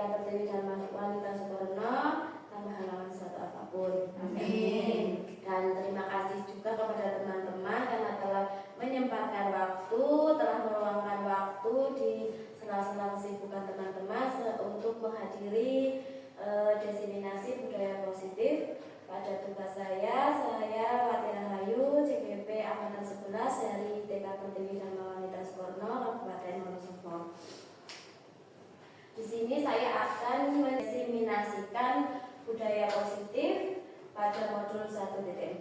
TK Pertiwi Dharma Wanita Sukorno tambah halaman 1 apapun. Amin. Dan terima kasih juga kepada teman-teman karena telah menyempatkan waktu, telah meluangkan waktu di sela-sela kesibukan teman-teman untuk menghadiri diseminasi budaya positif. Pada tugas saya Wati Rahayu, CPP Angkatan 11 dari TK Pertiwi Dharma Wanita Sukorno, Kabupaten Wonosobo. Di sini saya akan mendiseminasikan budaya positif pada modul 1.4.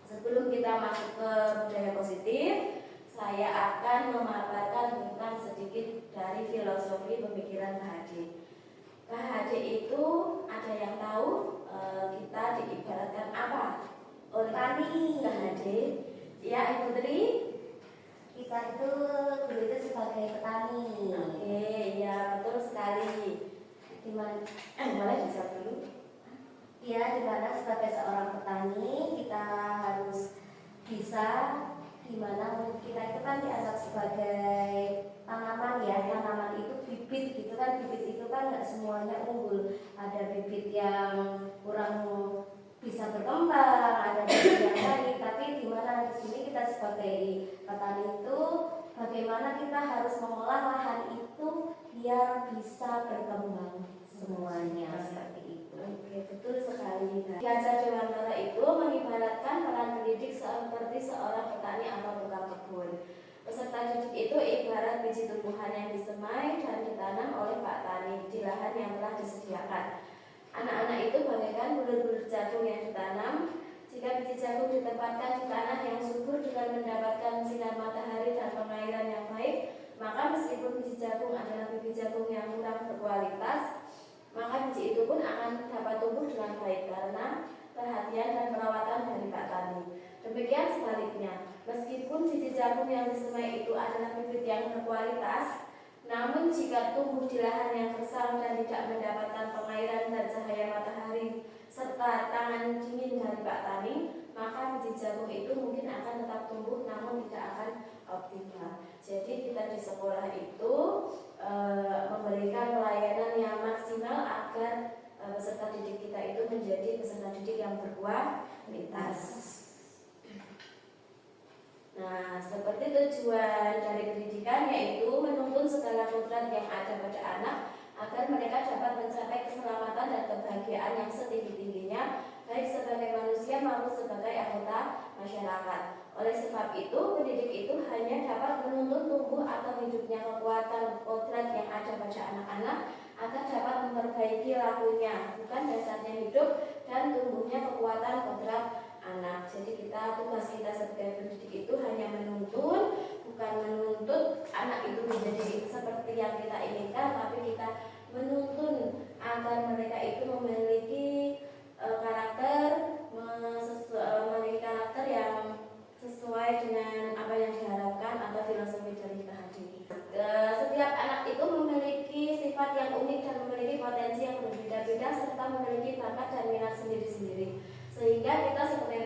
Sebelum kita masuk ke budaya positif, saya akan memaparkan tentang sedikit dari filosofi pemikiran KHD. KHD itu ada yang tahu kita diibaratkan apa oleh KHD? Ya, Ibu Tri. Kita itu dulu itu sebagai petani. Oke, ya betul sekali. Gimana? Boleh dijawab dulu. Ya, dimana sebagai seorang petani kita harus bisa, dimana kita itu kan dianggap sebagai tanaman ya. Tanaman itu bibit gitu kan, bibit itu kan nggak semuanya unggul. Ada bibit yang kurang bisa berkembang, ada bibit yang baik. Tapi dimana di sini kita sebagai petani itu bagaimana kita harus mengolah lahan itu biar bisa berkembang semuanya seperti itu. Oke, betul sekali. Gajah Dewantara itu mengibaratkan peran pendidik seperti seorang petani atau tukang kebun. Peserta didik itu ibarat biji tumbuhan yang disemai dan ditanam oleh Pak Tani di lahan yang telah disediakan. Anak-anak itu bagaikan bulir-bulir jagung yang ditanam. Jika biji jagung ditempatkan di tanah yang subur dengan mendapatkan sinar matahari dan pengairan yang baik, maka meskipun biji jagung adalah bibit jagung yang kurang berkualitas, maka biji itu pun akan dapat tumbuh dengan baik karena perhatian dan perawatan dari Pak Tani. Demikian sebaliknya, meskipun biji jagung yang disemai itu adalah bibit yang berkualitas, namun jika tumbuh di lahan yang gersang dan tidak mendapatkan pengairan dan cahaya matahari serta tangan dingin dari Pak Tani, maka biji jagung itu mungkin akan tetap tumbuh namun tidak akan optimal. Jadi kita di sekolah itu memberikan pelayanan yang maksimal agar peserta didik kita itu menjadi peserta didik yang berkualitas. Nah, seperti tujuan dari pendidikan yaitu menuntun segala kodrat yang ada pada anak agar mereka dapat mencapai keselamatan dan kebahagiaan yang setinggi-tingginya, baik sebagai manusia maupun sebagai anggota masyarakat. Oleh sebab itu, pendidik itu hanya dapat menuntun tumbuh atau hidupnya kekuatan kodrat yang ada pada anak-anak agar dapat memperbaiki lakunya, bukan dasarnya hidup dan tumbuhnya kekuatan kodrat anak. Jadi tugas kita sebagai pendidik itu hanya menuntun, bukan menuntut anak itu menjadi seperti yang kita inginkan, tapi kita menuntun agar mereka itu memiliki karakter yang sesuai dengan apa yang diharapkan atau filosofi dari KHD. Setiap anak itu memiliki sifat yang unik dan memiliki potensi yang berbeda-beda serta memiliki bakat dan minat sendiri-sendiri. Sehingga kita sebagai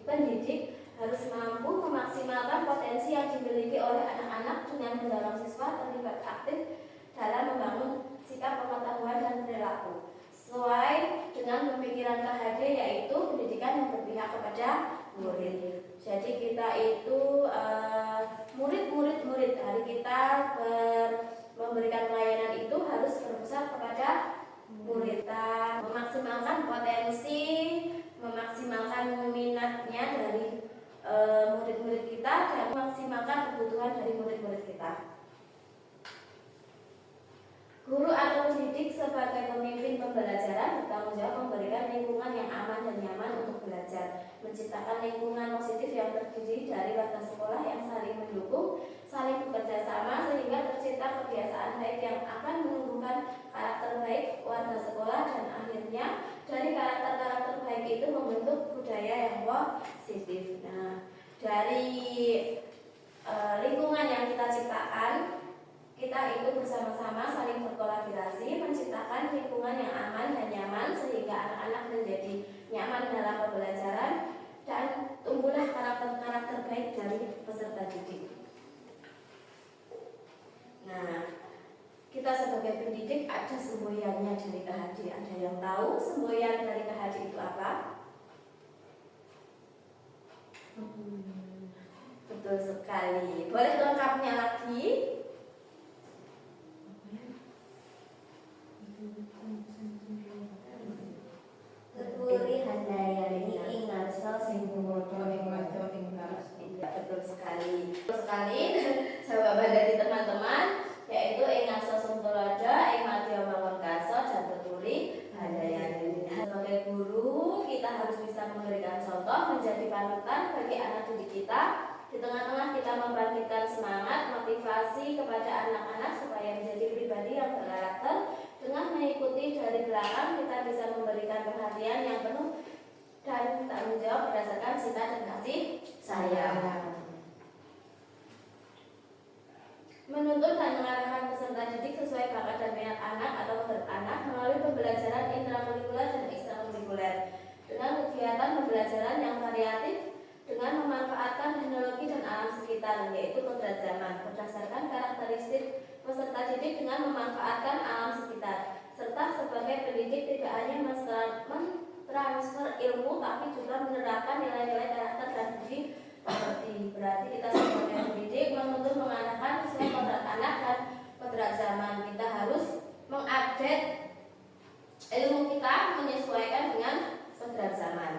pendidik harus mampu memaksimalkan potensi yang dimiliki oleh anak-anak dengan mendorong siswa terlibat aktif dalam membangun sikap pengetahuan dan perilaku sesuai dengan pemikiran KHD, yaitu pendidikan yang berpihak kepada murid. Jadi kita itu murid-murid hari kita memberikan pelayanan itu harus berpusat kepada murid. Kita memaksimalkan potensi, memaksimalkan minatnya dari murid-murid kita dan memaksimalkan kebutuhan dari murid-murid kita. Guru atau pendidik sebagai pemimpin pembelajaran bertanggung jawab memberikan lingkungan yang aman dan nyaman untuk belajar, menciptakan lingkungan positif yang terdiri dari warga sekolah yang saling mendukung, saling bekerja sama sehingga tercipta kebiasaan baik yang akan menumbuhkan karakter baik warga sekolah dan akhirnya dari karakter-karakter baik itu membentuk budaya yang positif. Nah, dari lingkungan yang kita ciptakan, kita itu bersama-sama saling berkolaborasi menciptakan lingkungan yang aman dan nyaman sehingga anak-anak menjadi nyaman dalam pembelajaran dan tumbuhlah karakter-karakter baik dari peserta didik. Nah, kita sebagai pendidik ada semboyannya dari KHD. Ada yang tahu semboyan dari KHD itu apa? Betul sekali. Boleh lengkapnya lagi? Tuturi handayani ing ngarsa sing tumoto ing maca ing baras. Ya, betul sekali. Betul sekali. Jawaban dari teman-teman yaitu ing ngarsa suntaraja, ing madya mangun karsa dan tuturi handayani. Sebagai guru, kita harus bisa memberikan contoh, menjadi panutan bagi anak didik kita. Di tengah-tengah kita membangkitkan semangat, motivasi kepada anak-anak supaya menjadi pribadi yang berkarakter. Dengan mengikuti dari belakang, kita bisa memberikan perhatian yang penuh dan tanggung jawab berdasarkan cinta dan kasih sayang. Menuntun dan mengarahkan peserta didik sesuai bakat dan minat anak atau anak melalui pembelajaran intrakurikuler dan ekstrakurikuler dengan kegiatan pembelajaran yang variatif dengan memanfaatkan teknologi dan alam sekitar, yaitu kodrat zaman berdasarkan karakteristik peserta didik dengan memanfaatkan alam sekitar, serta sebagai pendidik tidak hanya mentransfer ilmu tapi juga menerapkan nilai-nilai karakter dan budi pekerti. Berarti kita sebagai pendidik menuntut mengarahkan sesuai kodrat anak dan kodrat zaman. Kita harus mengupdate ilmu kita menyesuaikan dengan kodrat zaman.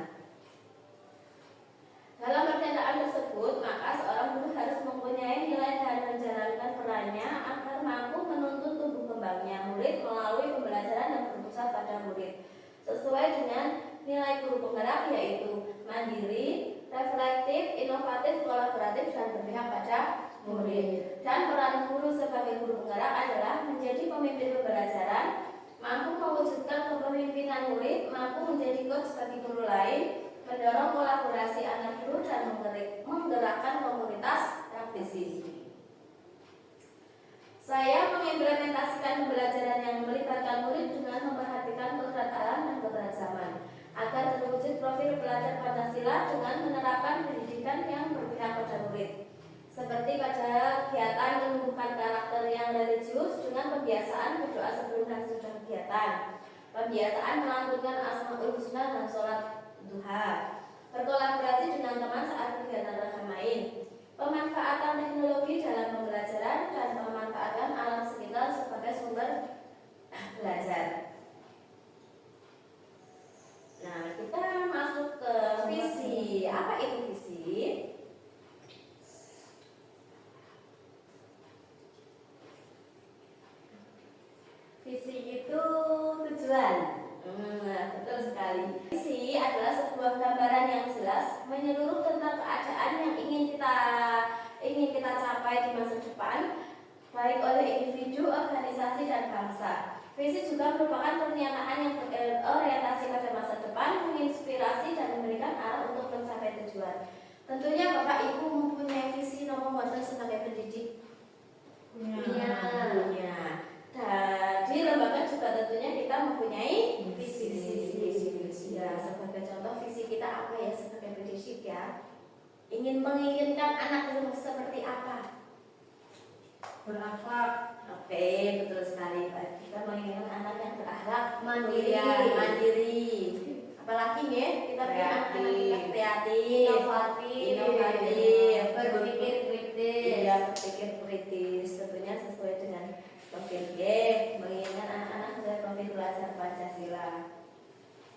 Dalam pernyataan tersebut, maka seorang guru harus mempunyai nilai dan menjalankan perannya agar mampu menuntun tumbuh kembangnya murid melalui pembelajaran yang berpusat pada murid sesuai dengan nilai guru penggerak, yaitu mandiri, reflektif, inovatif, kolaboratif, dan berpihak pada murid. Dan peran guru sebagai guru penggerak adalah menjadi pemimpin pembelajaran, mampu mewujudkan kepemimpinan murid, mampu menjadi coach bagi guru lain, mendorong kolaborasi antar guru dan menggerakkan komunitas praktisi. Saya mengimplementasikan pembelajaran yang melibatkan murid dengan memperhatikan kodrat alam dan kodrat zaman agar terwujud profil pelajar Pancasila dengan menerapkan pendidikan yang berpihak pada murid. Seperti pada kegiatan menumbuhkan karakter yang religius dengan pembiasaan berdoa sebelum dan sesudah kegiatan, pembiasaan melantunkan Asmaul Husna dan sholat duha, berkolaborasi dengan teman saat kegiatan ragamain, pemanfaatan teknologi dalam pembelajaran, dan pemanfaatan alam sekitar sebagai sumber belajar. Nah, kita masuk ke visi. Apa itu visi? Visi itu tujuan. Betul sekali. Visi adalah sebuah gambaran yang jelas menyeluruh tentang keadaan yang ingin kita capai di masa depan, baik oleh individu, organisasi, dan bangsa. Visi juga merupakan pernyataan yang berorientasi pada masa depan, menginspirasi dan memberikan arah untuk mencapai tujuan. Tentunya Bapak Ibu mempunyai visi nomor sebagai pendidik. Punya. Dan di lembaga juga tentunya kita mempunyai visi. Ya, sebagai contoh visi kita apa ya sebagai pendidik ya? Menginginkan anak itu seperti apa? Berakhlak. Oke, betul sekali Pak. Kita menginginkan anak yang berakhlak, mandiri. Apalagi ya, kita punya anak-anak yang kreatif, inovatif, berpikir kritis. Iya, berpikir kritis. Tentunya sesuai dengan profil G, menginginkan anak-anak sesuai profil belajar Pancasila.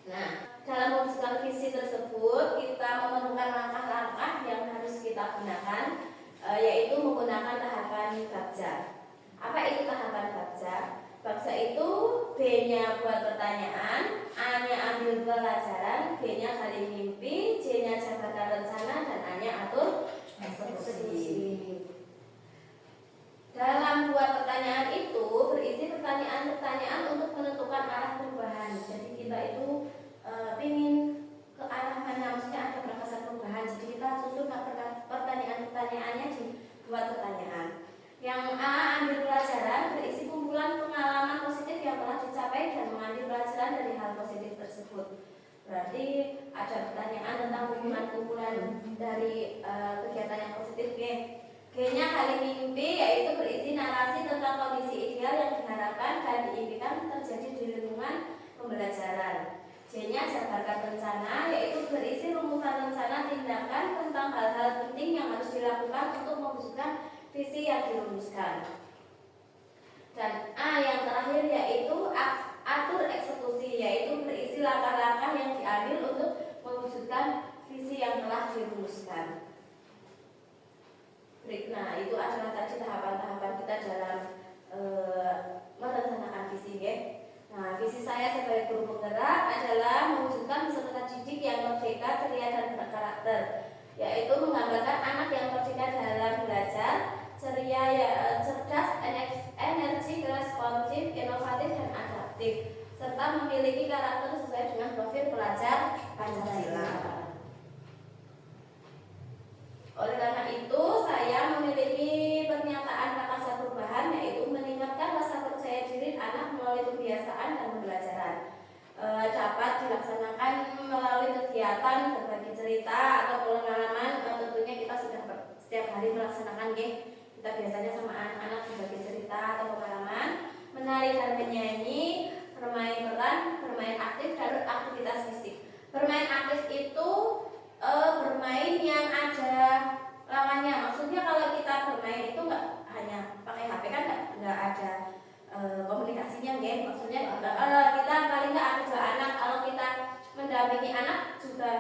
Nah, dalam mewujudkan visi tersebut, kita memerlukan langkah-langkah yang harus kita gunakan, yaitu menggunakan tahapan Bagja. Apa itu tahapan Bagja? Bagja itu B-nya buat pertanyaan, A-nya ambil pelajaran, B-nya gali mimpi, C-nya jabatan rencana, dan A-nya atur eksekusi. Dalam buat pertanyaan itu berisi pertanyaan-pertanyaan untuk menentukan arah perubahan. Jadi kita itu ingin ke arah mana, maksudnya ada perkasan perubahan. Jadi kita susun pertanyaan-pertanyaannya di buat pertanyaan. Yang A, ambil pelajaran, berisi kumpulan pengalaman positif yang telah dicapai dan mengambil pelajaran dari hal positif tersebut. Berarti ada pertanyaan tentang kumpulan dari kegiatan yang positif ya. pembelajaran. J-nya jabarkan rencana, yaitu berisi rumusan rencana tindakan tentang hal-hal penting yang harus dilakukan untuk mewujudkan visi yang dirumuskan. Dan A yang terakhir yaitu atur eksekusi, yaitu berisi langkah-langkah yang diambil untuk mewujudkan visi yang telah dirumuskan. Nah, itu adalah tadi tahapan-tahapan kita dalam merencanakan visi, ya. Nah, visi saya sebagai guru penggerak adalah mewujudkan peserta didik yang merdeka, ceria, dan berkarakter, yaitu menggambarkan anak yang merdeka dalam belajar, ceria, cerdas, energi, responsif, inovatif, dan adaptif, serta memiliki karakter sesuai dengan profil pelajar Pancasila. Oleh karena itu, saya memiliki pernyataan kakak perubahan, yaitu meningkatkan rasa percaya diri anak melalui kebiasaan dan pembelajaran. Dapat dilaksanakan melalui kegiatan berbagi cerita atau pengalaman. Tentunya kita sudah setiap hari melaksanakan, kita biasanya sama anak-anak berbagi cerita atau pengalaman, menari dan menyanyi, bermain peran, bermain aktif, dan aktivitas fisik. Bermain aktif itu bermain yang ada lawannya. Maksudnya kalau kita bermain itu nggak hanya pakai HP, kan nggak ada komunikasinya, maksudnya kita paling nggak ada 2 anak. Kalau kita mendampingi anak juga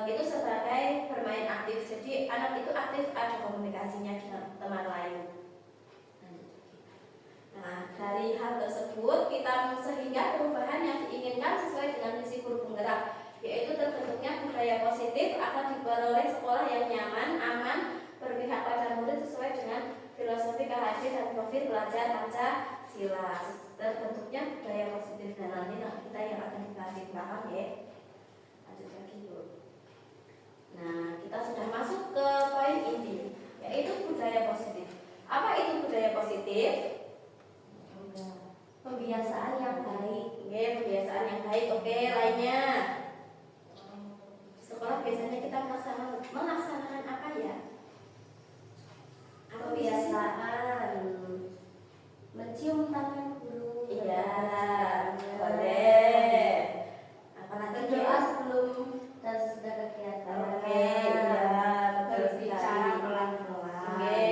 itu sebagai bermain aktif. Jadi anak itu aktif, ada komunikasinya dengan teman lain. Nah, dari hal tersebut kita sehingga perubahan yang diinginkan sesuai dengan misi guru penggerak, yaitu terbentuknya budaya positif akan diperoleh sekolah yang nyaman, aman, berpihak pada murid sesuai dengan filosofi KHD dan profil pelajar Pancasila. Terbentuknya budaya positif, dan nanti kita yang akan dibahas di belakang, ya. Lanjut lagi, Bu. Nah, kita sudah masuk ke poin inti, yaitu budaya positif. Apa itu budaya positif? Pembiasaan yang baik. Pembiasaan yang baik. Oke, lainnya. Sekolah biasanya kita melaksanakan apa, ya? Kebiasaan mencium tangan guru. Iya, boleh. Apalagi berdoa sebelum dan sesudah kegiatan. Oke, iya, betul Berbicara sekali. pelan-pelan. Oke,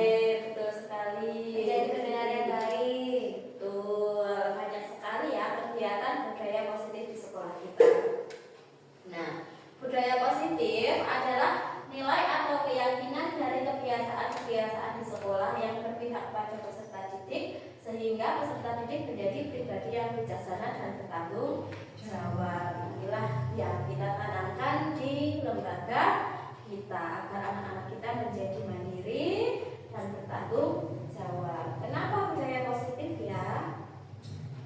betul sekali. Menjadi pendengar yang baik. Betul, banyak sekali ya kegiatan budaya positif di sekolah kita. Nah, budaya positif adalah nilai atau keyakinan dari kebiasaan-kebiasaan di sekolah yang berpihak pada peserta didik, sehingga peserta didik menjadi pribadi yang bijaksana dan bertanggung jawab. Inilah yang kita tanamkan di lembaga kita agar anak-anak kita menjadi mandiri dan bertanggung jawab. Kenapa budaya positif, ya?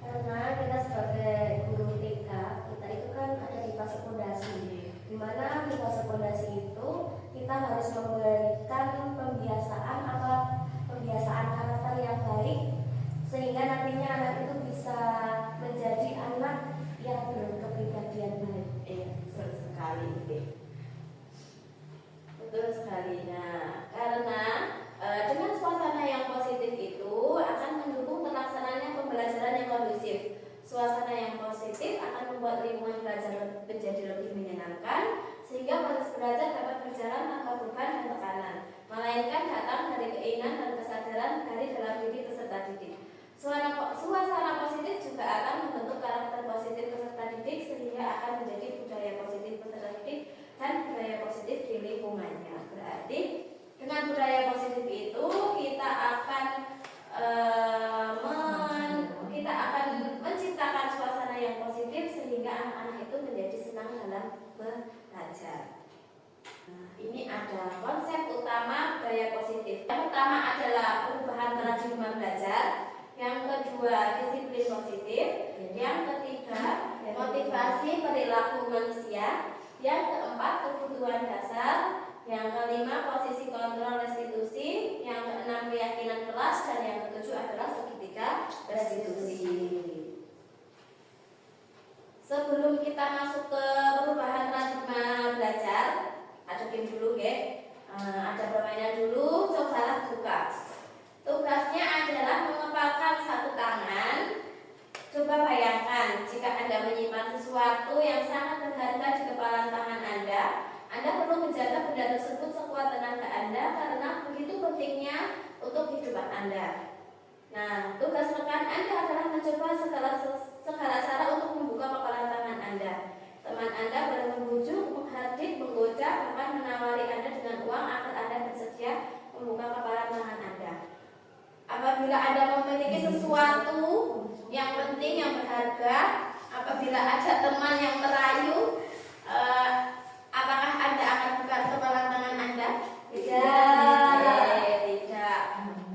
Karena kita sebagai guru TK, kita itu kan ada di fase fondasi, di mana di fase fondasi itu kita harus memberikan pembiasaan karakter yang baik, sehingga nantinya anak itu bisa menjadi anak yang berkepribadian baik. Betul sekali, betul sekali. Nah, karena dengan suasana yang positif itu akan mendukung terlaksananya pembelajaran yang kondusif. Suasana yang positif akan membuat lingkungan belajar menjadi lebih menyenangkan, sehingga proses belajar dapat berjalan tanpa beban dan tekanan, melainkan datang dari keinginan dan kesadaran dari dalam diri peserta didik. Suasana positif juga akan membentuk karakter positif peserta didik, sehingga akan menjadi budaya positif peserta didik dan budaya positif di lingkungannya. Berarti dengan budaya positif itu kita akan menciptakan suasana yang positif, sehingga anak-anak itu menjadi senang dalam belajar. Nah, ini ada konsep utama budaya positif. Yang pertama adalah perubahan paradigma belajar. Yang kedua, disiplin positif. Yang ketiga, motivasi perilaku manusia. Yang keempat, kebutuhan dasar. Yang kelima, posisi kontrol restitusi. Yang keenam, keyakinan kelas. Dan yang ketujuh adalah segitiga restitusi. Sebelum kita masuk ke perubahan paradigma belajar, ada game dulu, ada permainan dulu. Cobalah buka. Tugasnya adalah mengepalkan satu tangan. Coba Coba bayangkan jika Anda menyimpan sesuatu yang sangat berharga di kepalan tangan Anda perlu menjaga benda tersebut sekuat tenaga Anda karena begitu pentingnya untuk kehidupan Anda. Nah, tugas rekan Anda adalah mencoba segala cara untuk membuka kepalan tangan Anda. Teman Anda boleh membujuk, menghardik, menggoda, bahkan menawari Anda dengan uang agar Anda bersedia membuka kepalan tangan Anda. Apabila Anda memiliki sesuatu yang penting, yang berharga, apabila ada teman yang merayu, apakah Anda akan buka kepalan tangan Anda? Tidak.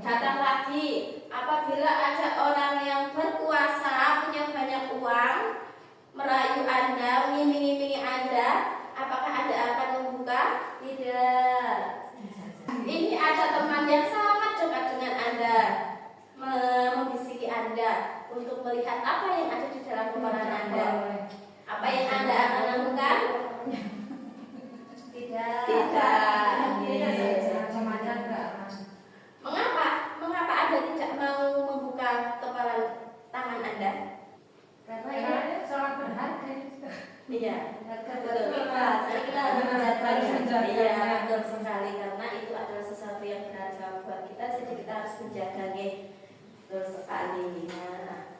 Datang lagi, apabila ada orang yang berkuasa, punya banyak uang, merayu Anda, mengiming-imingi Anda, apakah Anda akan membuka? Tidak. Ini ada teman yang sangat dekat dengan Anda, membisiki Anda untuk melihat apa yang ada di dalam kepala Anda. Apa yang Anda akan lakukan? Tidak. Mengapa? Mengapa Anda tidak mau membuka kepala tangan Anda? Karena ini sangat berharga. Iya. Betul. Iya, betul sekali, karena itu adalah sesuatu yang berharga buat kita, jadi kita harus menjaganya. Betul sekali. Nah,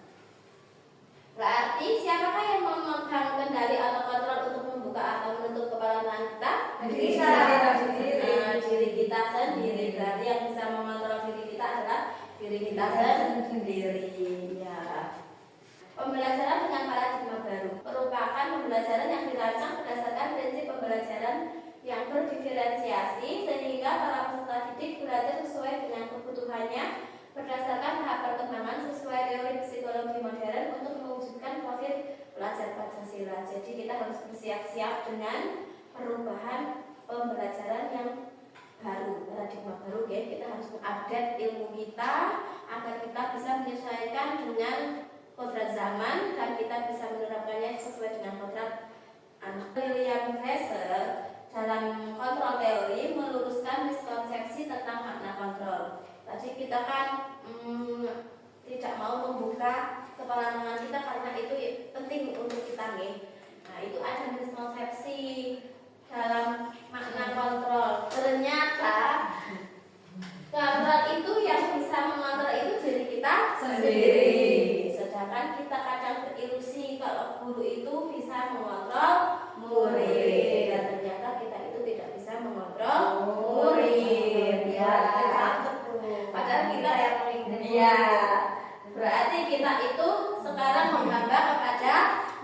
berarti siapakah yang memegang kendali atau kontrol untuk membuka atau menutup kepala tangan kita? Diri kita sendiri. Berarti yang bisa mengontrol diri kita adalah diri kita sendiri. Ya. Pembelajaran dengan paradigma baru merupakan pembelajaran yang dirancang berdasarkan prinsip pembelajaran yang berdiferensiasi sehingga para peserta didik belajar sesuai dengan kebutuhannya berdasarkan tahap perkembangan sesuai teori psikologi modern untuk mewujudkan profil pelajar Pancasila. Jadi kita harus bersiap-siap dengan perubahan pembelajaran yang baru, paradigma baru, ya. Kita harus mengupdate ilmu kita agar kita bisa menyesuaikan dengan kodrat zaman dan kita bisa menerapkannya sesuai dengan kodrat anak. William Fraser dalam kontrol teori meluruskan miskonsepsi tentang makna kontrol. Tadi kita kan tidak mau membuka kepala tangan kita karena itu penting untuk kita, nih. Nah, itu ada miskonsepsi dalam makna kontrol. Ternyata kontrol itu yang bisa mengontrol itu diri kita sendiri. Sedangkan kita kadang berilusi kalau guru itu bisa mengontrol murid, dan ternyata kita itu tidak bisa mengontrol murid. Ya, padahal kita yang ya, berarti kita itu sekarang menghamba kepada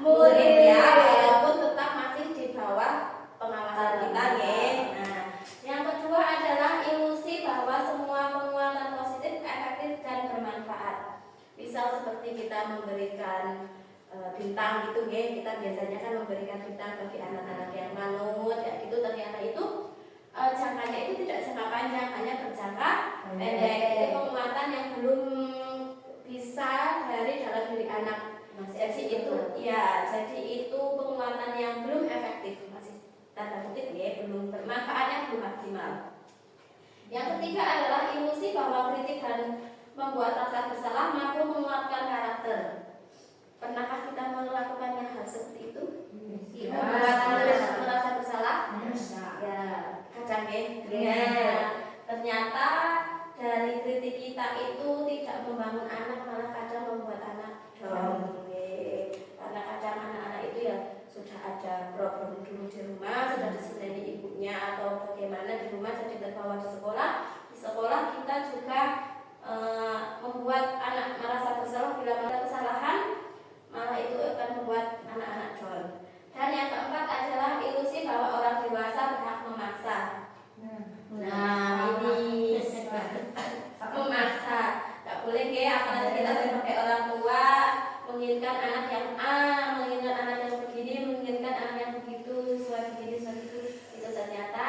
murid, ya, walaupun tetap masih di bawah pengawasan kita, ya. Nah, yang kedua adalah ilusi bahwa semua penguatan positif, efektif dan bermanfaat. Misal seperti kita memberikan bintang gitu, ya, kita biasanya kan memberikan bintang bagi anak-anak yang manut, ya gitu. Ternyata itu jangkanya itu tidak jangka panjang, hanya berjangka pendek. Itu penguatan yang belum bisa dari dalam diri anak. Jadi itu, ya, jadi itu penguatan yang belum efektif, masih tanda kutip, ya, belum bermanfaatnya, belum maksimal. Yang ketiga adalah ilusi bahwa kritik dan membuat rasa bersalah mampu menguatkan karakter. Pernahkah kita melakukannya hal seperti itu? Membuat merasa bersalah? Ya, kadang, ya. Ternyata dari kritik kita itu tidak membangun anak, malah kadang membuat anak down. Karena kadang anak-anak itu ya sudah ada problem dulu di rumah, sudah disudeni ibunya atau bagaimana di rumah, jadi terbawa di sekolah. Di sekolah kita juga membuat anak merasa bersalah. Bila melakukan kesalahan, malah itu akan membuat anak-anak down. Dan yang keempat adalah ilusi bahwa orang dewasa berhak memaksa. Nah, ini memaksa, tak boleh, ya, apalagi kita sebagai orang tua menginginkan anak yang A, menginginkan anak yang begini, menginginkan anak yang begitu, sesuai begini, sesuai itu ternyata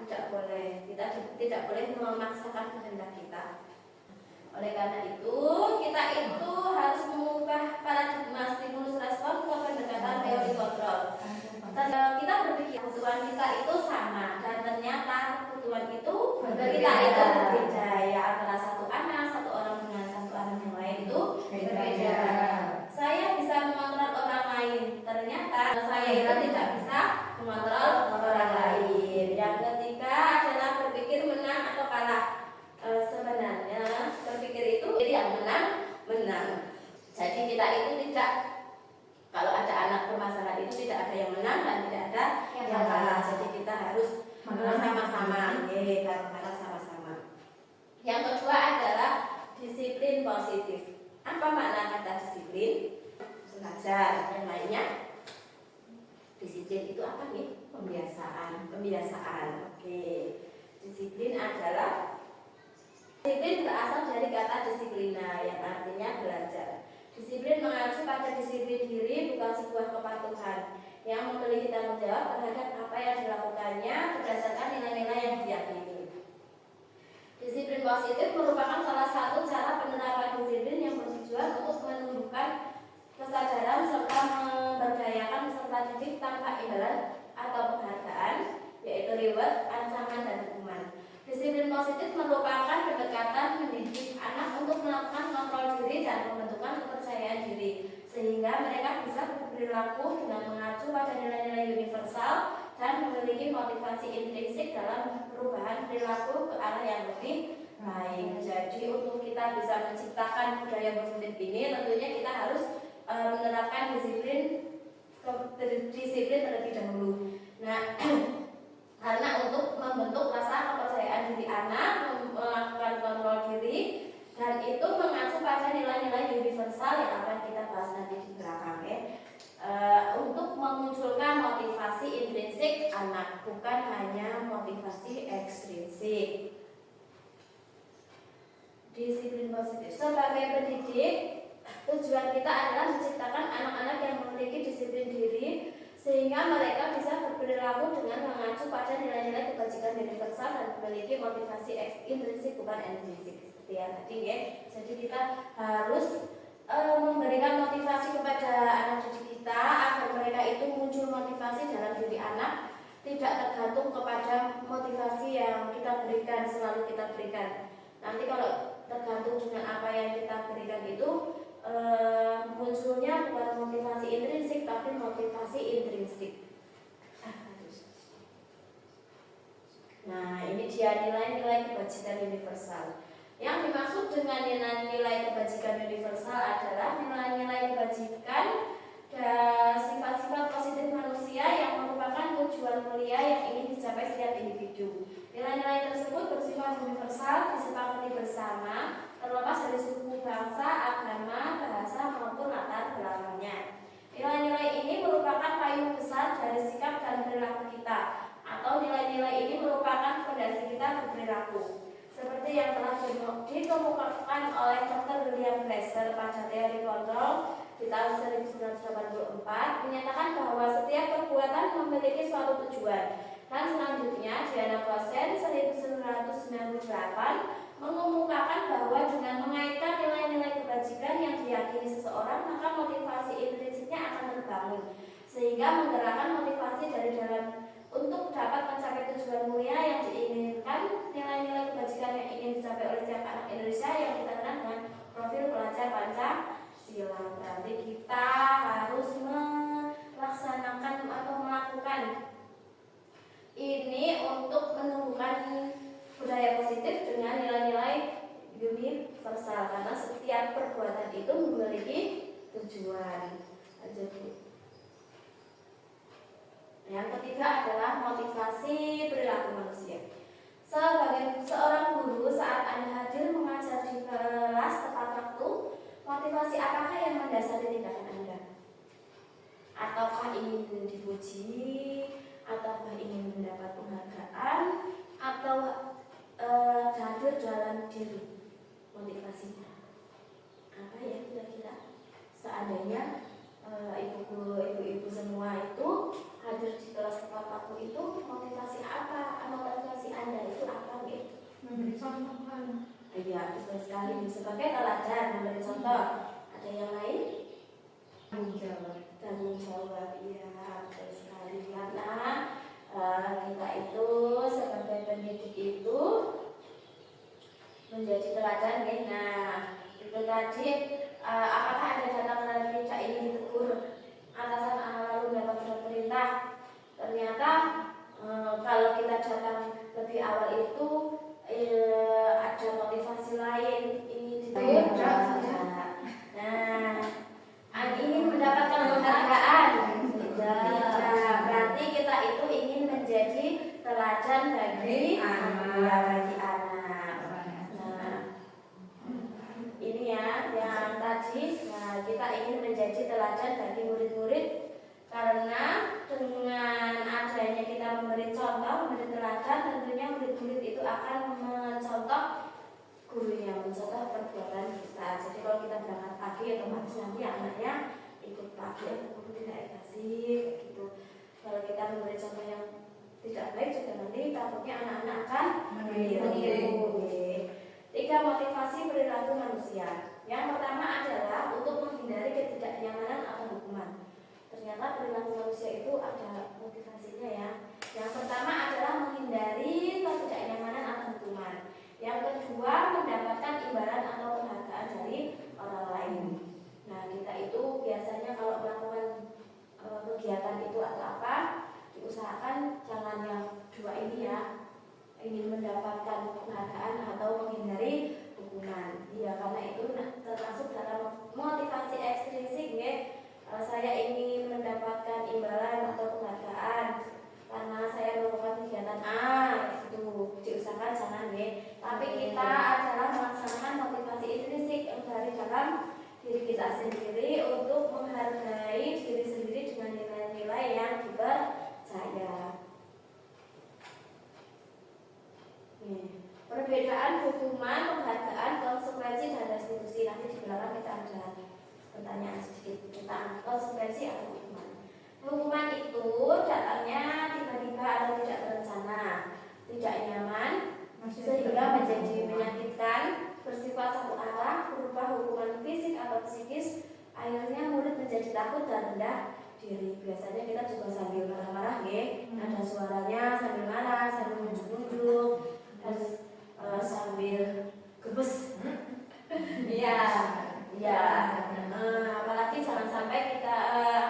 tidak boleh. Kita tidak boleh memaksakan kehendak kita. Oleh karena itu, kita itu harus mengubah paradigma stimulus respon ke pendekatan teori kontrol. Kita berpikir kebutuhan kita itu sama, dan ternyata kebutuhan itu kita itu berbeda, ya, antara satu anak, satu orang dengan satu anak yang lain itu berbeda. Saya mengontrol orang lain. Yang ketiga adalah berpikir menang atau kalah. Sebenarnya berpikir itu yang menang. Jadi kita itu tidak, kalau ada anak bermasalah itu tidak ada yang menang dan tidak ada yang kalah. Jadi kita harus sama-sama, bareng-bareng sama-sama. Yang kedua adalah disiplin positif. Apa makna kata disiplin? Belajar. Yang lainnya, disiplin itu apa nih? Pembiasaan. Oke. Disiplin berasal dari kata disiplina yang artinya belajar. Disiplin mengacu pada disiplin diri, bukan sebuah kepatuhan yang memiliki tanggung jawab terhadap apa yang dilakukannya berdasarkan nilai-nilai yang diyakini. Disiplin positif merupakan salah satu cara penerapan disiplin yang bertujuan untuk menumbuhkan kesadaran serta memberdayakan peserta didik tanpa imbalan atau penghargaan, yaitu reward, ancaman, dan hukuman. Disiplin positif merupakan pendekatan mendidik anak untuk melakukan kontrol diri dan pembentukan kepercayaan diri, sehingga mereka bisa berperilaku dengan mengacu pada nilai-nilai universal dan memiliki motivasi intrinsik dalam perubahan perilaku ke arah yang lebih baik. Jadi untuk kita bisa menciptakan budaya positif ini, tentunya kita harus menerapkan disiplin terlebih dahulu. Nah, karena untuk membentuk rasa kepercayaan diri anak, melakukan kontrol diri, dan itu mengacu pada nilai-nilai universal yang akan kita bahas nanti di belakang untuk memunculkan motivasi intrinsik anak, bukan hanya motivasi ekstrinsik. Disiplin positif sebagai pendidik, tujuan kita adalah menciptakan anak-anak yang memiliki disiplin diri sehingga mereka bisa berperilaku dengan mengacu pada nilai-nilai kebajikan universal dan memiliki motivasi intrinsik bukan ekstrinsik seperti yang tadi ya. Jadi kita harus memberikan motivasi kepada anak didik kita agar mereka itu muncul motivasi dalam diri anak, tidak tergantung kepada motivasi yang kita berikan, selalu kita berikan. Nanti kalau tergantung dengan apa yang kita berikan itu munculnya bukan motivasi intrinsik tapi motivasi intrinsik. Nah, ini dia nilai-nilai kebajikan universal. Yang dimaksud dengan nilai kebajikan universal adalah nilai-nilai kebajikan dan sifat-sifat positif manusia yang merupakan tujuan mulia yang ingin dicapai setiap individu. Nilai-nilai tersebut bersifat universal, disepakati bersama, terlepas dari suku, bangsa, agama, bahasa maupun latar belakangnya. Nilai-nilai ini merupakan payung besar dari sikap dan perilaku kita, atau nilai-nilai ini merupakan fondasi kita berperilaku. Seperti yang telah dikemukakan oleh Dr. William Glasser pada teori kontrol di tahun 1984, menyatakan bahwa setiap perbuatan memiliki suatu tujuan. Dan selanjutnya Diana Kosen 1998 mengemukakan bahwa dengan mengaitkan nilai-nilai kebajikan yang diyakini seseorang, maka motivasi intrinsiknya akan terbangun, sehingga menggerakkan motivasi dari dalam untuk dapat mencapai tujuan mulia yang diinginkan. Nilai-nilai kebajikan yang ingin dicapai oleh setiap anak Indonesia yang kita kenal dengan profil pelajar Pancasila. Berarti kita harus melaksanakan atau melakukan ini untuk menumbuhkan budaya positif dengan nilai-nilai universal, karena setiap perbuatan itu memiliki tujuan. Jadi yang ketiga adalah motivasi perilaku manusia. Sebagai seorang guru, saat Anda hadir mengajar di kelas tepat waktu, motivasi apakah yang mendasari tindakan Anda? Ataukah ingin dipuji, ataukah ingin mendapat penghargaan, atau hadir dalam diri? Motivasinya apa ya kira-kira? Seandainya ibu-ibu semua itu hadir di kelas tepat waktu itu, motivasi apa? Motivasi Anda itu apa gitu? Memberi contoh. Iya, betul sekali. Sebagai teladan, memberi contoh. Ada yang lain? Tanggung jawab. Iya, betul sekali. Karena kita itu sebagai pendidik itu menjadi teladan. Nah, itu tadi. Apakah Anda datang dan tidak ingin ditegur atasan lalu mendapat surat perintah? Ternyata bagi anak. Nah, ini ya yang tadi. Nah, kita ingin menjadi teladan bagi murid-murid karena dengan adanya kita memberi contoh, memberi teladan, tentunya murid-murid itu akan mencontoh gurunya, mencontoh perbuatan kita. Jadi kalau kita berangkat pagi, otomatis nanti anaknya ikut pagi, guru tidak kasih gitu. Kalau kita memberi contoh yang tidak baik juga nanti takutnya anak-anak akan meniru. 3 motivasi perilaku manusia. Yang pertama adalah untuk menghindari ketidaknyamanan atau hukuman. Ternyata perilaku manusia itu ada motivasinya ya. Yang pertama adalah menghindari ketidaknyamanan atau hukuman. Yang kedua mendapatkan imbalan atau penghargaan dari orang lain. Nah, kita itu biasanya kalau melakukan kegiatan itu atau apa, diusahakan jangan yang dua ini ya, ingin mendapatkan penghargaan atau menghindari hukuman. Ya, karena itu termasuk dalam motivasi ekstrinsik ya. Saya ingin mendapatkan imbalan atau penghargaan karena saya melakukan kegiatan A, itu diusahakan jangan ya. Tapi kita adalah melaksanakan motivasi intrinsik yang dari dalam diri kita sendiri untuk menghargai diri sendiri dengan nilai-nilai yang dipercaya. Perbedaan hukuman, penghargaan, konsekuensi dan restitusi. Nanti di belakang kita ada pertanyaan sedikit tentang konsekuensi atau hukuman. Hukuman itu datangnya tiba-tiba atau tidak terencana, tidak nyaman, sehingga menjadi menyakitkan, bersifat satu arah, berupa hukuman fisik atau psikis. Akhirnya murid menjadi takut dan rendah diri. Biasanya kita juga sambil marah-marah ya, ada suaranya sambil marah, sambil nunjuk-nunjuk, sambil gebes. Iya. Apalagi jangan sampai kita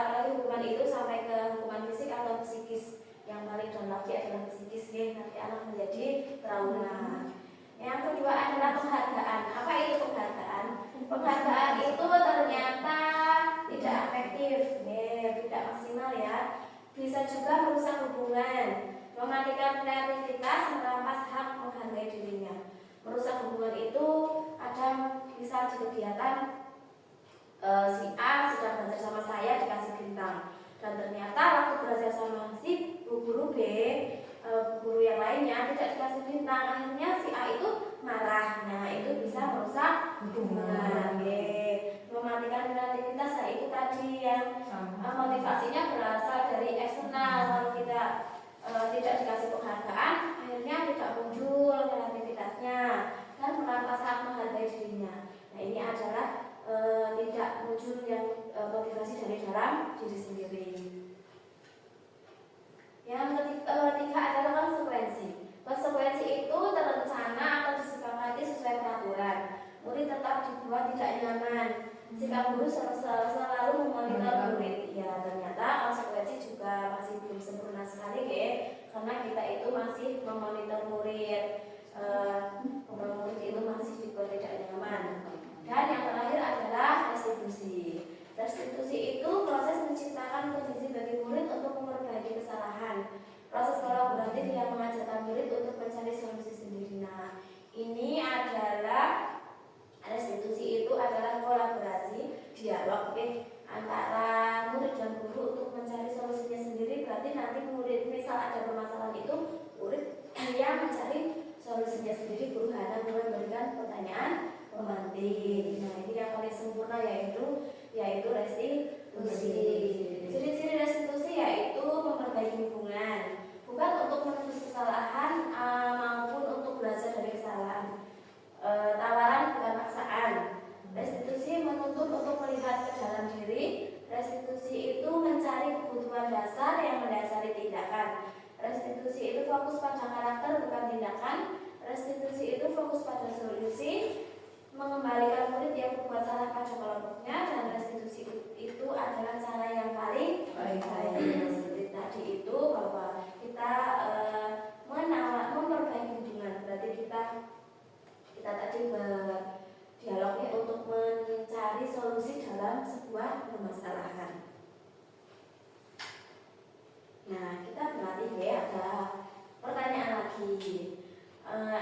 apalagi hukuman itu sampai ke hukuman fisik atau psikis. Yang paling dan lagi adalah psikis ya, nanti anak menjadi trauma. Yang kedua adalah penghargaan. Apa itu penghargaan? Penghargaan itu ternyata tidak efektif, tidak maksimal ya. Bisa juga merusak hubungan, mematikan kreativitas, merampas hak menghargai dirinya. Merusak hubungan itu ada misal di kegiatan si A sedang belajar sama saya dikasih bintang, dan ternyata waktu belajar sama si guru B, guru yang lainnya tidak dikasih bintang, akhirnya si A itu marah. Nah, itu bisa merusak hubungan. Mematikan kreativitas, nah itu tadi yang motivasinya berasal dari eksternal. Kalau kita tidak dikasih penghargaan, akhirnya tidak muncul kreativitasnya dan merampas hak menghargai dirinya. Nah, ini adalah tidak muncul yang motivasi dari dalam diri sendiri. Yang ketiga adalah konsekuensi. Konsekuensi itu terencana atau disepakati sesuai peraturan. Murid tetap dibuat tidak nyaman. Sikap guru selalu memonitor murid. Ya, ternyata konsekuensi juga masih belum sempurna sekali ya, karena kita itu masih memonitor murid. Murid itu masih dibuat tidak nyaman. Dan yang terakhir adalah restitusi. Restitusi itu proses menciptakan kondisi bagi murid untuk memperbaiki kesalahan. Proses kolaboratif yang mengajarkan murid untuk mencari solusi sendiri. Nah, ini adalah restitusi itu adalah kolaborasi, dialog antara murid dan guru untuk mencari solusinya sendiri. Berarti nanti murid misal ada permasalahan itu, murid yang mencari solusinya sendiri, guru hanya memberikan pertanyaan pemantik. Nah, ini yang paling sempurna yaitu restitusi. Ciri-ciri restitusi yaitu memperbaiki hubungan, bukan untuk menebus kesalahan maupun untuk belajar dari kesalahan. Tawaran bukan paksaan. Restitusi menuntut untuk melihat ke dalam diri. Restitusi itu mencari kebutuhan dasar yang mendasari tindakan. Restitusi itu fokus pada karakter bukan tindakan. Restitusi itu fokus pada solusi, mengembalikan murid yang berbuat salah pada kelompoknya, dan restitusi itu adalah cara yang paling baik. Seperti tadi itu bahwa kita memperbaiki hubungan, berarti kita tadi berdialognya untuk mencari solusi dalam sebuah permasalahan. Nah, kita berlatih ya, ada Pertanyaan lagi.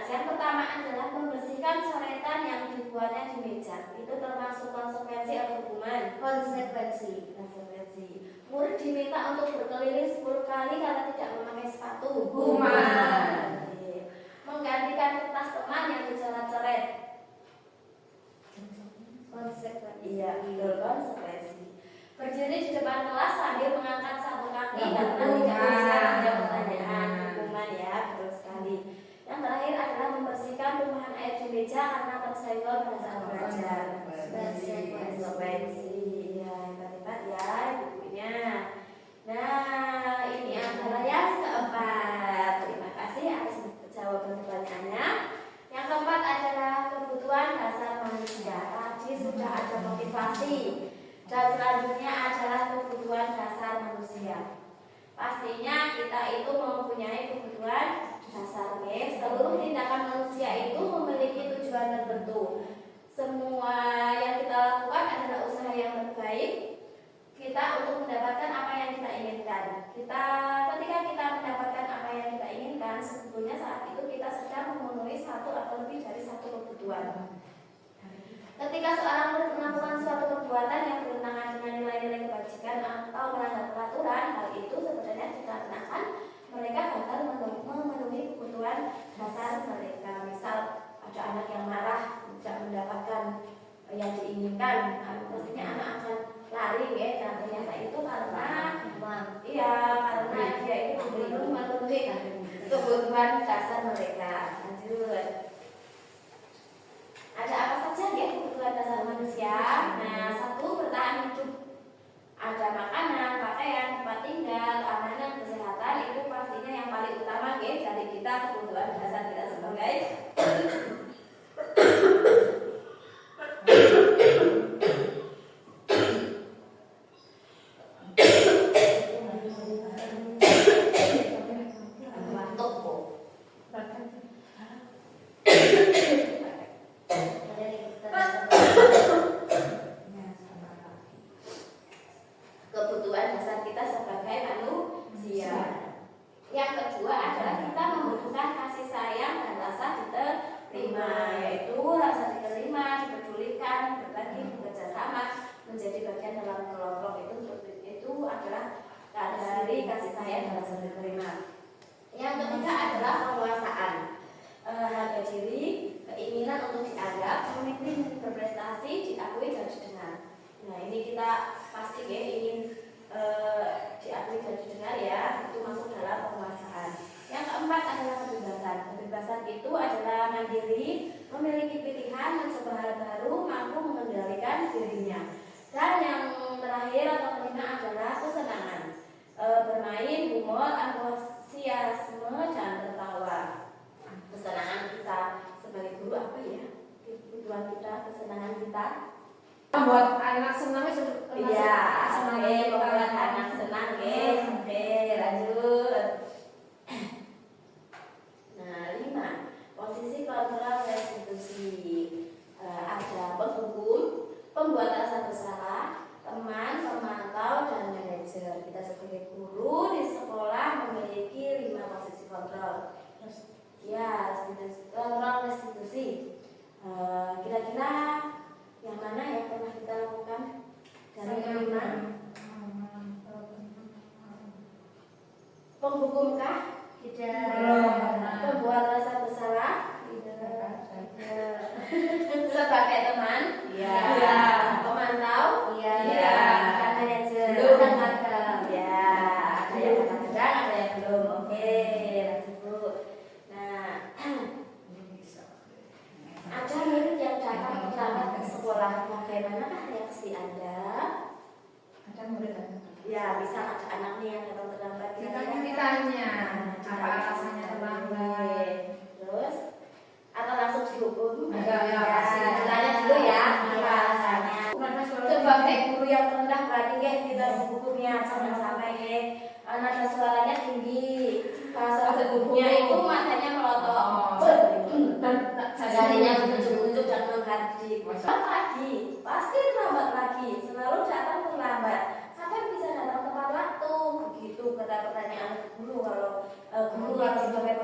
Yang pertama adalah membersihkan coretan yang dibuatnya di meja. Itu termasuk konsekuensi atau hukuman? Konsekuensi. Murid diminta untuk berkeliling 10 kali karena tidak memakai sepatu. Hukuman. Menggantikan kertas teman yang dicoret-coret. Konsekuensi. Iya, betul, konsekuensi. Berdiri di depan kelas sambil mengangkat satu kaki karena tidak Hukuman. bisa menjawab pertanyaan. Hukuman ya, betul sekali. Yang terakhir adalah membersihkan tumpahan air di meja karena tersenggol pada saat belajar. Konsekuensi. Ya, hebat-hebat ya bukunya. Nah, ini adalah yang keempat. Terima kasih atas jawaban pertanyaannya. Yang keempat adalah kebutuhan dasar manusia. Tadi sudah ada motivasi. Dan selanjutnya adalah kebutuhan dasar manusia. Pastinya kita itu mempunyai kebutuhan dasar, guys. Seluruh tindakan manusia itu memiliki tujuan tertentu. Semua yang kita lakukan adalah usaha yang terbaik kita untuk mendapatkan apa yang kita inginkan. Ketika kita mendapatkan apa yang kita inginkan, sebetulnya saat itu kita sedang memenuhi satu atau lebih dari satu kebutuhan. Ketika seorang murid melakukan suatu perbuatan yang bertentangan dengan nilai-nilai kebajikan atau melanggar peraturan, hal itu sebenarnya dikarenakan mereka gagal memenuhi kebutuhan dasar mereka. Misal ada anak yang marah tidak mendapatkan yang diinginkan, pastinya anak akan lari ya. Dan ternyata itu karena karena dia itu belum memenuhi kebutuhan dasar mereka. Lanjut. Ada apa saja ya kebutuhan dasar manusia? Nah, 1, bertahan hidup. Ada makanan, pakaian, tempat tinggal, keamanan, kesehatan. Itu pastinya yang paling utama ya dari kita, kebutuhan dasar kita sebagai kebutuhan dasar kita sebagai manusia. Yang kedua adalah kita membutuhkan kasih sayang dan rasa diterima, yaitu rasa diterima, dipedulikan, berbagi, bekerja sama, menjadi bagian dalam kelompok. Itu adalah dari kasih sayang dan rasa diterima. Yang ketiga adalah penguasaan, harga diri, keinginan untuk dianggap, pemimpin berprestasi, diakui dan didengar. Nah, ini kita pasti ya ingin diakui dan didengar ya, itu masuk dalam penguasaan. Yang keempat adalah kebebasan. Kebebasan itu adalah mandiri, memiliki pilihan, mencoba hal baru, mampu mengendalikan dirinya. Dan yang terakhir atau kelima adalah kesenangan, bermain, humor, antusiasme, dan tertawa. Kesenangan kita sebagai guru apa ya? Kebutuhan kita, kesenangan kita. Membuat anak senang itu Iya, membuat anak senang ya. Oke, lanjut. Nah, 5. Posisi kontrol restitusi. Ada penghukum, pembuat rasa bersalah, teman, pemantau, dan manajer. Kita sebagai guru di sekolah memiliki 5 posisi kontrol. Ya, kontrol restitusi. Kira-kira yang mana yang pernah kita lakukan dari kelima? Penghukumkah? Tidak. Pembuat rasa bersalah? Sebagai teman? Iya. Pemantau? Iya. Dan manajer? Belum magang. Ya, ada yang sedang, ada yang belum. Oke, lanjut. Nah, ada murid yang datang terlambat ke sekolah. Bagaimanakah reaksi Anda? ada murid Ya, bisa ada anaknya yang datang terlambat. kita ditanya apa alasannya terlambat. Terus atau langsung dihukum? Ya, pasti. Ditanya dulu ya apa alasannya. Sebagai guru yang rendah berarti kita menghukumnya jangan sampai nada suaranya tinggi. Bahasa hukumnya itu matanya melotot. Jarinya menunjuk-nunjuk dan menghardik. Lagi, pasti terlambat lagi. Selalu datang terlambat. Kadang bisa datang tepat waktu. Begitu kata pertanyaan guru. Kalau guru yang sebagai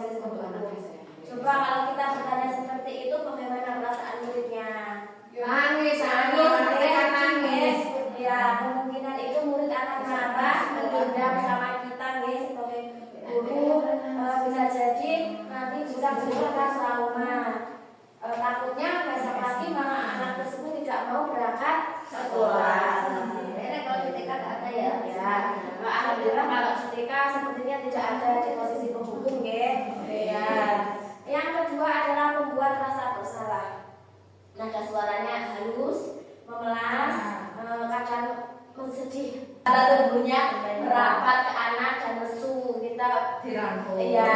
kemungkinan itu murid akan marah, mendendam sama kita nih sebagai guru. Bisa jadi nanti bisa menimbulkan trauma. Takutnya besok lagi malah anak tersebut tidak mau berangkat sekolah. Ini kalau di TK ada ya. Ya. Alhamdulillah kalau di TK sepertinya tidak ada di posisi penghubung ya. Ya. Yang kedua adalah membuat rasa bersalah. Nada suaranya halus, memelas, kadang bersedih. Kata tubuhnya merapat ke anak dan lesu. Kita dirangkul. iya,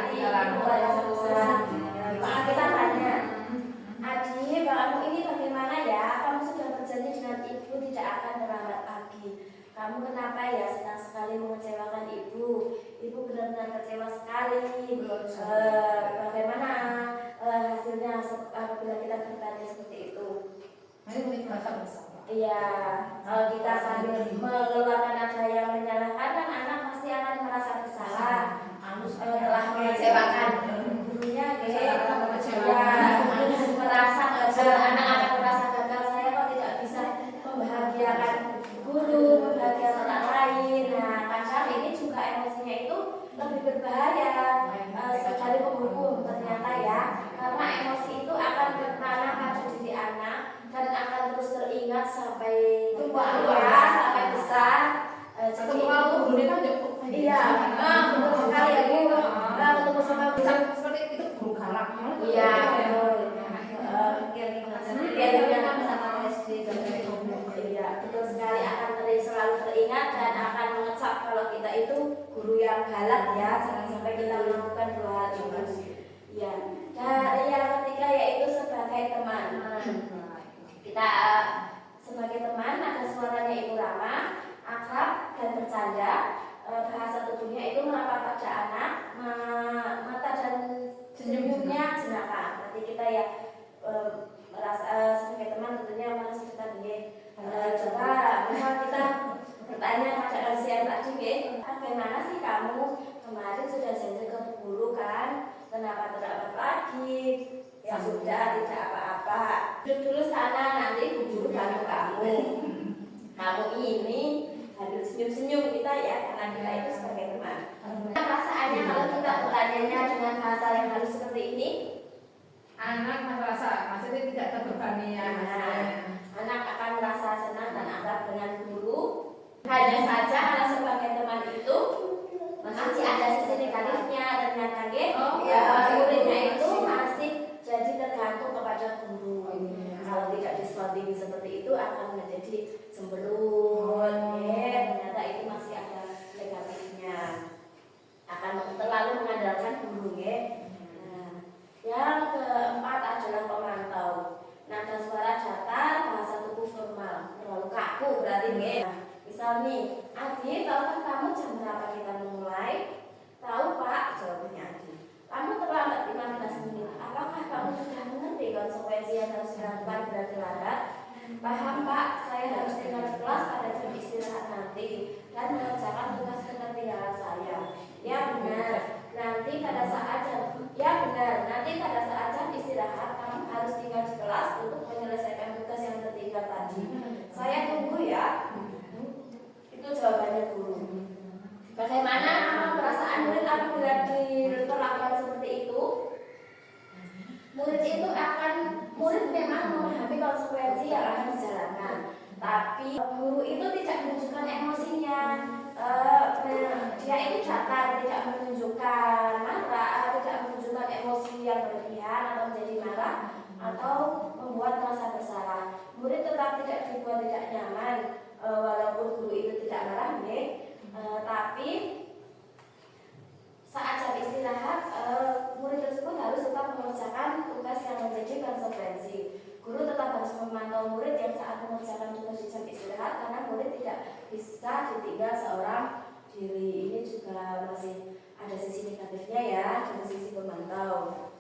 ini membuat rasa bersalah. Maka kita tanya, Adi, kamu ini bagaimana ya? Kamu sudah berjanji dengan ibu tidak akan terlambat lagi. Kamu kenapa ya senang sekali mengecewakan ibu? Ibu benar-benar kecewa sekali. Bagaimana hasilnya apabila kita bertanya seperti itu? Ini murid merasa bersalah. Iya, kalau kita sambil mengeluarkan nada yang menyalahkan, kan anak pasti akan merasa bersalah. Telah mengecewakan gurunya, merasa anak akan merasa gagal. Saya kok tidak bisa membahagiakan guru, membahagiakan orang lain. Nah, kadang ini juga emosinya itu lebih berbahaya sekali penghukum ternyata ya, karena emosi itu akan bertanam pada diri anak dan akan terus teringat sampai tua, sampai besar. Jadi Kalau gurunya kan iya, betul sekali ya Bu. Ketemu sama seperti itu guru galak. iya, betul. Iya, betul sekali akan selalu teringat dan akan mengecap kalau kita itu guru yang galak ya, jangan sampai kita melakukan dua hal itu. Ya, dan yang ketiga yaitu sebagai teman. Kita sebagai teman ada suaranya itu ramah, akrab dan bercanda. Bahasa tubuhnya itu merapat pada anak, mata dan senyumnya jenaka. Nanti kita ya merasa sebagai teman tentunya merasa kita coba misal kita bertanya pada kasihan tadi bagaimana sih kamu kemarin sudah janji ke guru kan, kenapa terlambat lagi? Ya sudah, tidak apa-apa, duduk dulu sana, nanti guru bantu kamu ini harus senyum-senyum kita ya, karena kita itu sebagai teman. Perasaannya kalau kita bertanya dengan bahasa yang halus seperti ini, Anak merasa maksudnya tidak terbebani ya. anak akan merasa senang dan akrab dengan guru. Hanya saja kalau sebagai teman itu masih ada sisi negatifnya dengan kaget. Muridnya itu masih jadi tergantung kepada guru. Kalau tidak dislotting seperti itu akan menjadi cemberut. Ternyata itu masih ada negatifnya. Akan terlalu mengandalkan guru ya. Yang keempat adalah pemantau. Nada suara datar, bahasa tubuh formal, terlalu kaku berarti misal nih, Adi, tahukah kamu jam berapa kita memulai? Tahu Pak, jawabnya Adi. Kamu terlambat 15 menit. Apakah kamu sudah mengerti konsekuensi yang harus dilakukan bila terlambat? Paham Pak, saya harus tinggal di kelas pada jam istirahat nanti dan mengerjakan tugas ketertinggalan saya. Ya benar. Nanti pada saat jam istirahat kamu harus tinggal di kelas untuk menyelesaikan tugas yang tertinggal tadi. Saya tunggu ya. Itu jawabannya guru. Bagaimana perasaan murid apabila diperlakukan seperti itu? Murid memang memahami konsekuensi yang akan dijalankan, tapi guru itu tidak menunjukkan emosinya. Dia itu datar, tidak menunjukkan marah, tidak menunjukkan emosi yang berlebihan atau menjadi marah atau membuat merasa bersalah. Murid tetap tidak dibuat tidak nyaman, walaupun guru itu tidak marah, tapi saat jam istirahat, murid tersebut harus tetap mengerjakan tugas yang menjadi konsekuensi. Guru tetap harus memantau murid yang saat mengerjakan tugas di jam istirahat, karena murid tidak bisa ditinggal seorang diri. Ini juga masih ada sisi negatifnya ya, dari sisi pemantau.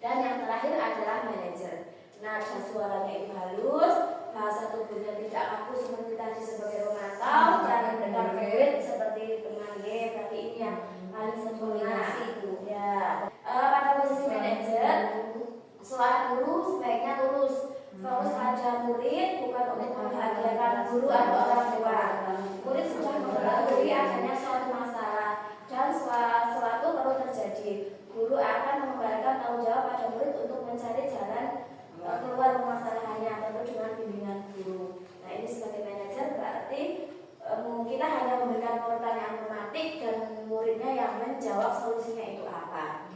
Dan yang terakhir adalah manajer. Nada suaranya itu halus, bahasa tubuhnya tidak kaku seperti tadi sebagai pemantau, dan mendengar murid seperti teman berarti ini yang paling sempurna ya. Pada posisi manajer, suara guru sebaiknya lurus, fokus pada murid bukan untuk guru atau orang tua. Murid sudah mengetahui adanya suatu masalah dan suatu perlu terjadi. Guru akan mengembalikan tanggung jawab pada murid untuk mencari jalan keluar permasalahannya, tentu dengan bimbingan guru. Nah, ini sebagai manajer berarti kita hanya memberikan pertanyaan tematik dan muridnya yang menjawab solusinya itu apa.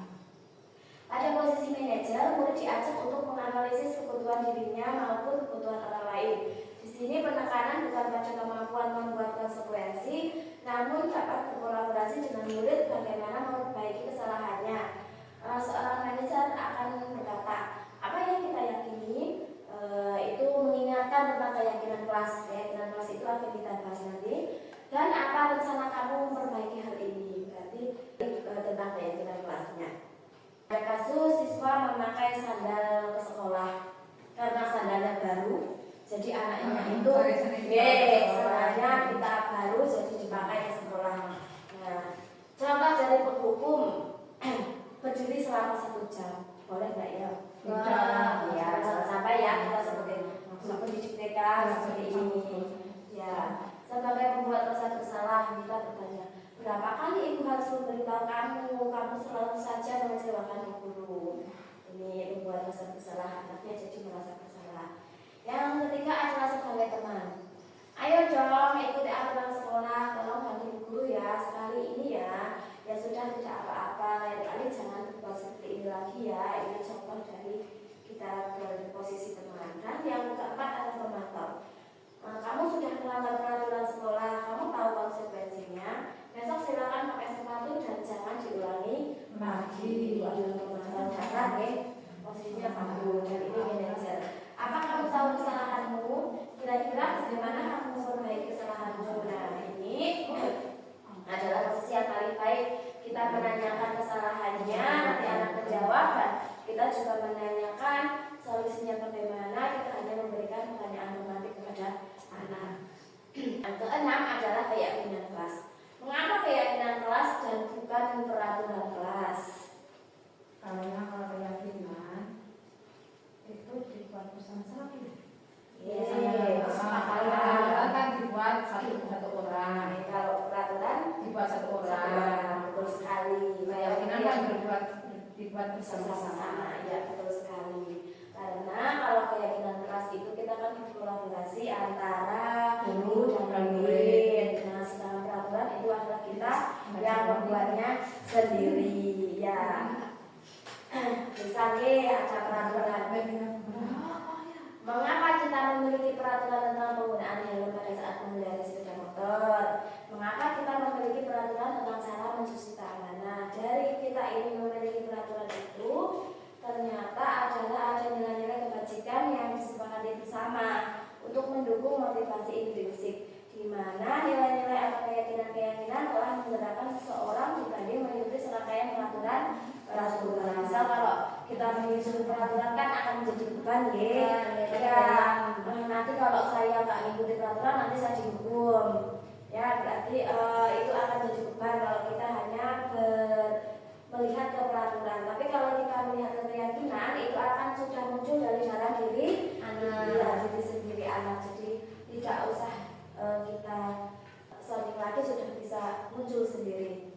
Pada posisi manajer, murid diajak untuk menganalisis kebutuhan dirinya maupun kebutuhan orang lain. Di sini penekanan bukan pada kemampuan membuat konsekuensi, namun dapat berkolaborasi dengan murid bagaimana memperbaiki kesalahannya. Seorang manajer akan berkata, apa yang kita yakini itu mengingatkan tentang keyakinan kelas. Keyakinan kelas itu akan kita bahas nanti. Dan apa rencana kamu memperbaiki hal ini? Berarti tentang keyakinan kelasnya. Ada kasus siswa memakai sandal ke sekolah karena sandalnya baru, jadi anaknya itu sandalnya kita baru jadi dipakai ke sekolah. Nah, contoh dari penghukum berdiri selama 1 jam, boleh nggak ya? Ya, jangan sampai ya kita sebagai pendidik TK seperti ini. Ya, sebagai pembuat rasa bersalah kita bertanya, berapa kali ibu harus memberitahu kamu selalu saja mengecewakan guru. Ini membuat rasa bersalah, anaknya jadi merasa bersalah. Yang ketiga adalah sebagai teman. Ayo dong ikuti aturan sekolah, tolong bantu guru ya sekali ini ya. Ya sudah tidak apa-apa, lain kali jangan berbuat seperti ini lagi ya. Ini contoh dari kita berposisi teman. Dan yang keempat adalah pemantau. Kamu sudah melanggar peraturan sekolah, kamu tahu konsekuensinya. Besok silakan pakai sepatu dan jangan diulangi lagi. Itu adalah pemantau karena posisinya kamu dan ini manajer. Apa kamu tahu kesalahanmu? Kira-kira bagaimana kamu memperbaiki kesalahanmu? Nah, ini adalah posisi yang paling baik. Kita menanyakan kesalahannya, nanti anak menjawab, dan kita juga menanyakan solusinya bagaimana. Kita hanya memberikan pertanyaan romantik kepada anak. Yang keenam adalah keyakinan kelas. Mengapa keyakinan kelas dan bukan peraturan kelas? Karena kalau keyakinan itu dibuat bersama-sama. Peraturan kan dibuat satu orang. Kalau peraturan Dibuat satu orang. betul sekali. Keyakinan kan dibuat bersama-sama. Bersama-sama, ya betul sekali. Karena kalau keyakinan kelas itu kita kan berkolaborasi antara guru dan murid. Nah, sedangkan peraturan itu adalah kita yang membuatnya sendiri. Ya, misalnya ada peraturan. Mengapa kita memiliki peraturan tentang penggunaan helm pada saat mengendarai sepeda motor? Mengapa kita memiliki peraturan tentang cara mencuci tangan? Nah, dari kita ini memiliki peraturan itu ternyata adalah ada nilai-nilai kebajikan yang disepakati bersama untuk mendukung motivasi intrinsik, di mana nilai-nilai atau keyakinan-keyakinan telah menggerakkan seseorang dibanding mengikuti serangkaian peraturan. Misal kalau kita menyusun peraturan kan akan menjadi beban ya. Nanti kalau saya nggak mengikuti peraturan nanti saya dihukum. Ya, berarti itu akan jadi beban kalau kita hanya melihat ke peraturan. Tapi kalau kita melihat ke keyakinan, itu akan sudah muncul dari dalam diri anak, diri sendiri anak. Jadi tidak usah kita sering lagi, sudah bisa muncul sendiri.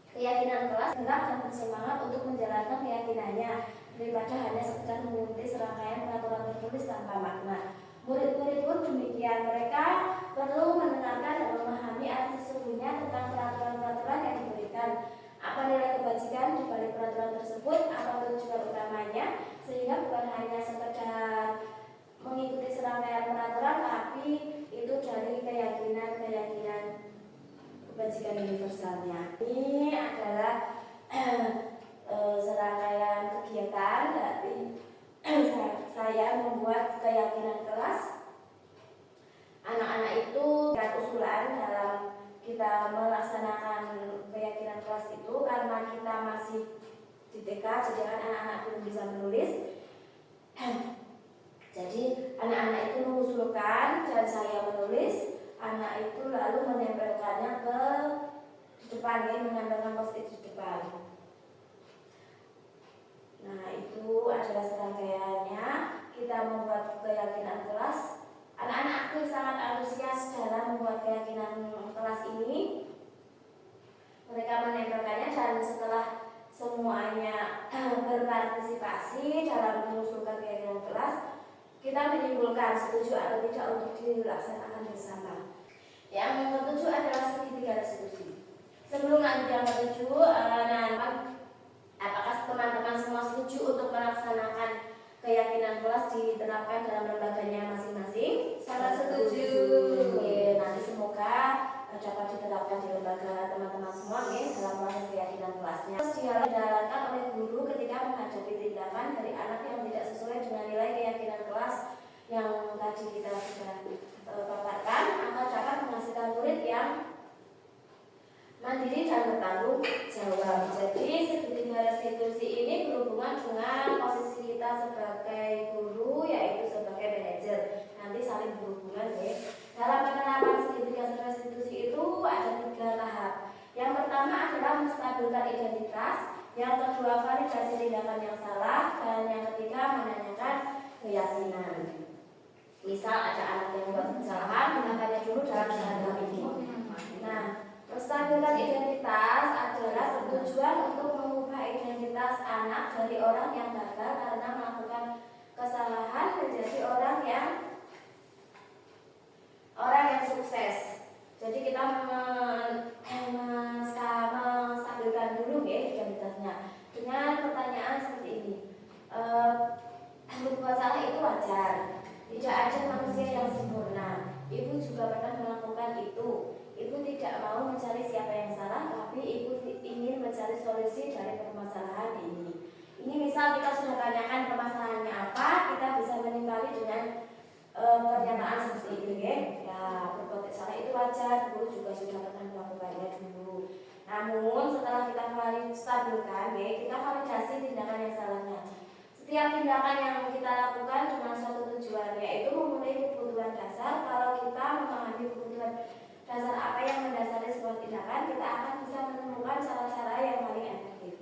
Keyakinan kelas gerak dan bersemangat untuk menjalankan keyakinannya daripada hanya sekedar mengikuti serangkaian peraturan tertulis tanpa makna. Murid-murid pun demikian, mereka perlu mendengarkan dan memahami arti sesungguhnya tentang peraturan-peraturan yang diberikan. Apa nilai kebajikan di balik peraturan tersebut, apa tujuan utamanya, sehingga bukan hanya sekedar mengikuti serangkaian peraturan, tapi itu dari keyakinan kebajikan universalnya. Ini adalah serangkaian kegiatan dari saya membuat keyakinan kelas. Anak-anak itu kan usulan dalam kita melaksanakan keyakinan kelas itu karena kita masih di TK, jadi anak-anak belum bisa menulis. Jadi anak-anak itu mengusulkan dan saya menulis. Anak itu lalu menempelkannya ke depan, menempelkan post-it di depan. Nah, itu adalah serangkaiannya. Kita membuat keyakinan kelas. Anak-anak aktif, sangat antusias keyakinan kelas ini, mereka menempelkannya dan setelah semuanya berpartisipasi dalam mengusulkan keyakinan kelas, kita menyimpulkan setuju atau tidak untuk dilaksanakan bersama. Yang ketujuh adalah segitiga restitusi. Sebelum lanjut yang ketujuh, apakah teman-teman semua setuju untuk melaksanakan keyakinan kelas diterapkan dalam lembaganya masing-masing? Sangat setuju. Oke, nanti semoga dapat diterapkan di lembaga teman-teman semua dalam proses keyakinan kelasnya. Terus dijalankan oleh guru ketika menghadapi tindakan dari anak yang tidak sesuai dengan nilai keyakinan kelas yang tadi kita sudah paparkan, maka dapat menghasilkan murid yang mandiri dan bertanggung jawab. Jadi segitiga restitusi ini berhubungan dengan posisi kita sebagai guru, yaitu sebagai manajer. Nanti saling berhubungan ya. Dalam penerapan segitiga restitusi itu ada 3 tahap. Yang pertama adalah menstabilkan identitas, yang kedua validasi tindakan yang salah, dan yang ketiga menanyakan keyakinan. Misal ada anak yang buat kesalahan, tindakannya dulu dalam tahap ini. Nah, menstabilkan identitas adalah bertujuan untuk mengubah identitas anak dari orang yang gagal karena melakukan kesalahan menjadi orang yang sukses. Jadi kita menstabilkan dulu ya identitasnya dengan pertanyaan seperti ini. Berbuat salah itu wajar. Tidak ada manusia yang sempurna. Ibu juga pernah melakukan itu. Ibu tidak mau mencari siapa yang salah, tapi ibu ingin mencari solusi dari permasalahan ini. Ini misal kita sudah tanyakan permasalahannya apa, kita bisa menimpali dengan pernyataan seperti ini ya. Berbuat salah itu wajar, guru juga sudah pernah melakukannya dulu. Namun setelah kita stabilkan kita validasi tindakan yang salahnya. Setiap tindakan yang kita lakukan dengan suatu tujuan, yaitu memenuhi kebutuhan dasar. Kalau kita memahami kebutuhan dasar apa yang mendasari sebuah tindakan, kita akan bisa menemukan cara-cara yang paling efektif.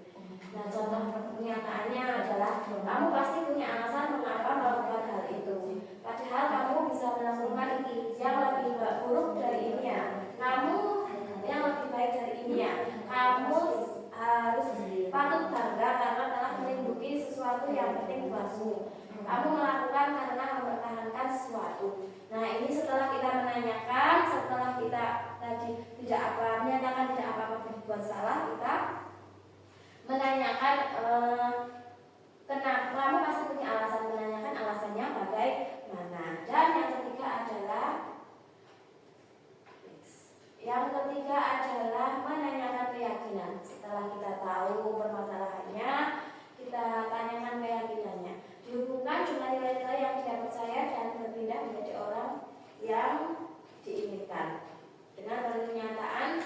Nah, contoh pernyataannya adalah kamu pasti punya alasan mengapa melakukan hal itu. Padahal kamu bisa melakukan yang lebih buruk dari ini ya. Namun yang lebih baik dari ini ya. Kamu harus patut bangga karena telah melindungi sesuatu yang penting buatmu. Kamu melakukan karena mempertahankan sesuatu. Nah, ini setelah kita menanyakan, setelah kita tadi menyatakan tidak apa-apa berbuat salah, kita menanyakan kenapa. Kamu pasti punya alasan, menanyakan alasannya bagaimana. Dan yang ketiga adalah menanyakan keyakinan. Setelah kita tahu permasalahannya, kita tanyakan keyakinannya. Dihubungkan dengan nilai-nilai yang tidak percaya dan berpindah menjadi orang yang diinginkan. Dengan pernyataan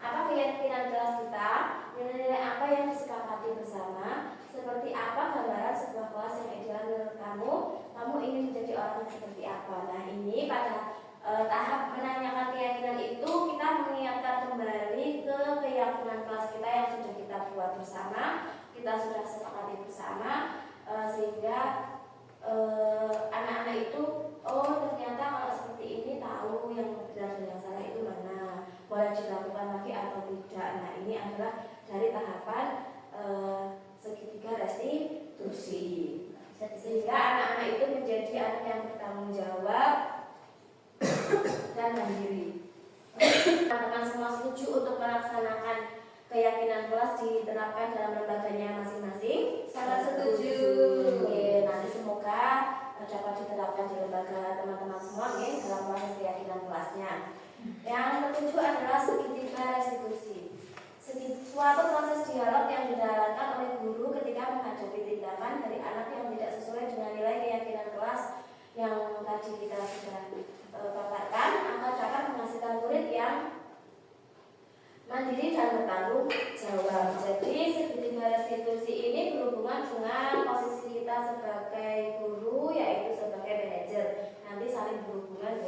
apa keyakinan kelas kita, nilai-nilai apa yang disepakati bersama, seperti apa gambaran sebuah kelas yang ideal menurut kamu ingin menjadi orang seperti apa. Nah, ini pada tahap menanyakan keyakinan itu kita mengingatkan kembali ke keyakinan kelas kita yang sudah kita buat bersama, kita sudah sepakati bersama, sehingga anak-anak itu ternyata kalau seperti ini tahu yang benar dan yang salah itu mana, boleh dilakukan lagi atau tidak. Nah, ini adalah dari tahapan segitiga restitusi, sehingga anak-anak itu menjadi anak yang bertanggung jawab dan mandiri. Teman-teman semua setuju untuk melaksanakan keyakinan kelas diterapkan dalam lembaganya masing-masing? Sangat setuju. Oke, nanti semoga dapat diterapkan di lembaga teman-teman semua dalam proses keyakinan kelasnya. Yang ketujuh adalah segitiga restitusi. Suatu proses dialog yang dijalankan oleh guru ketika menghadapi tindakan dari anak yang tidak sesuai dengan nilai keyakinan kelas yang tadi kita sudah paparkan, maka dapat menghasilkan murid yang mandiri dan bertanggung jawab. Jadi segitiga restitusi ini berhubungan dengan posisi kita sebagai guru, yaitu sebagai manajer. Nanti saling berhubungan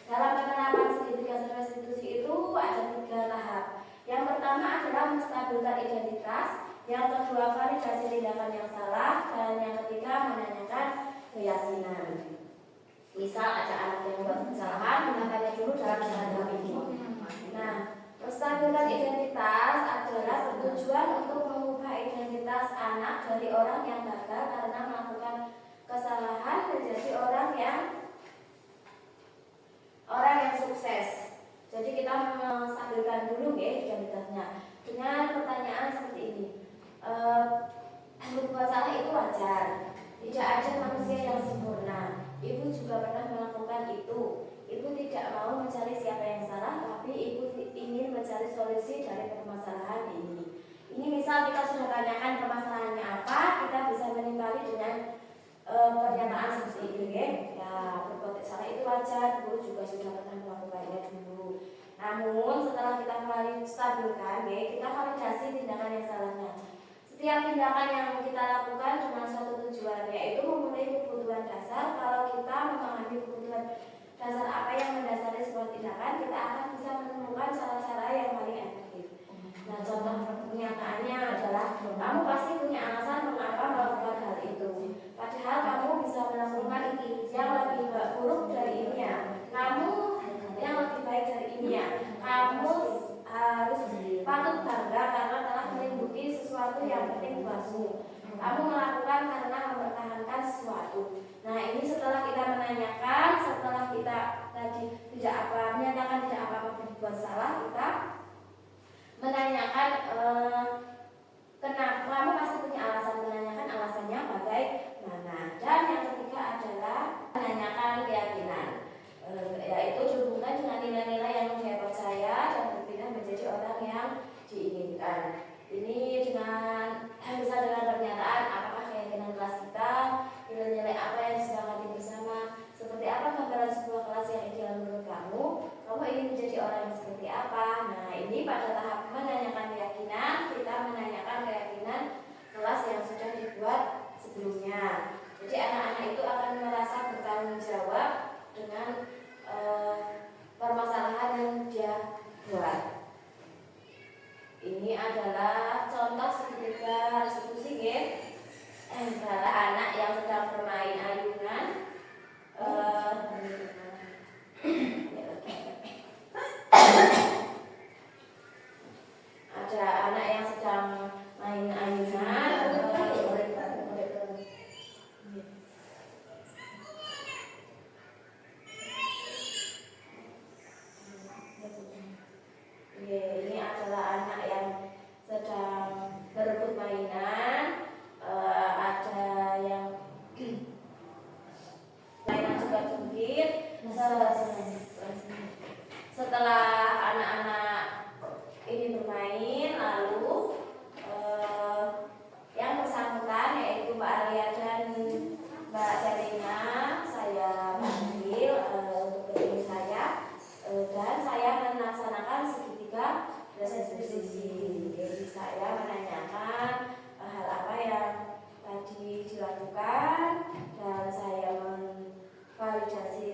Dalam penerapan segitiga restitusi itu ada 3 tahap. Yang pertama adalah menstabilkan identitas, yang kedua validasi tindakan yang salah, dan yang ketiga menanyakan keyakinan. Misal ada anak yang buat kesalahan, tindakannya seragam ini. Nah, menstabilkan identitas adalah bertujuan untuk mengubah identitas anak dari orang yang gagal karena melakukan kesalahan menjadi orang yang sukses. Jadi kita menstabilkan dulu ya identitasnya dengan pertanyaan seperti ini. Berbuat salah itu wajar. Tidak ada manusia yang sempurna. Ibu juga pernah melakukan itu. Ibu tidak mau mencari siapa yang salah, tapi ibu ingin mencari solusi dari permasalahan ini. Ini misal kita sudah tanyakan permasalahannya apa, kita bisa menimpali dengan pernyataan seperti itu ya. Ya, berbuat salah itu wajar. Ibu juga sudah pernah melakukannya dulu. Namun setelah kita stabilkan, ya, kita validasi tindakan yang salahnya. Setiap tindakan yang kita lakukan dengan suatu tujuan, yaitu memenuhi kebutuhan dasar. Kalau kita memahami kebutuhan dasar apa yang mendasari sebuah tindakan, kita akan bisa menemukan cara-cara yang paling efektif. Nah, contoh pernyataannya adalah kamu pasti punya alasan mengapa melakukan hal itu. Padahal kamu bisa melakukan yang lebih buruk dari ini ya. Kamu yang lebih baik dari ini ya. Kamu harus patut bangga karena telah melindungi sesuatu yang penting buatmu. Kamu melakukan karena mempertahankan sesuatu. Nah, ini setelah kita menanyakan, setelah kita tadi menyatakan tidak apa-apa berbuat salah, kita menanyakan kenapa. Kamu pasti punya alasan, menanyakan alasannya bagaimana. Dan yang ketiga adalah menanyakan keyakinan, yaitu dihubungkan dengan nilai-nilai yang dia percaya dan berpindah menjadi orang yang diinginkan. Ini bisa dengan pernyataan apakah keyakinan kelas kita, nilai-nilai apa yang disepakati bersama, seperti apa gambaran sebuah kelas yang ideal menurut kamu ingin menjadi orang yang seperti apa. Nah, ini pada tahap menanyakan keyakinan, kita menanyakan keyakinan kelas yang sudah dibuat sebelumnya. Jadi anak-anak itu akan merasa bertanggung jawab dengan permasalahan yang dia buat. Ini adalah contoh segitiga restitusi ya. Adalah anak yang sedang bermain ayunan. Ada anak yang sedang main ayunan. Ini adalah anak yang sedang berebut mainan. Ada yang mainan juga jungkir. Setelah anak-anak ini bermain, lalu yang bersangkutan yaitu Mbak Alia dan Mbak Selina saya panggil untuk bertemu saya, dan saya melaksanakan segitiga restitusi. Jadi saya menanyakan hal apa yang tadi dilakukan dan saya memvalidasi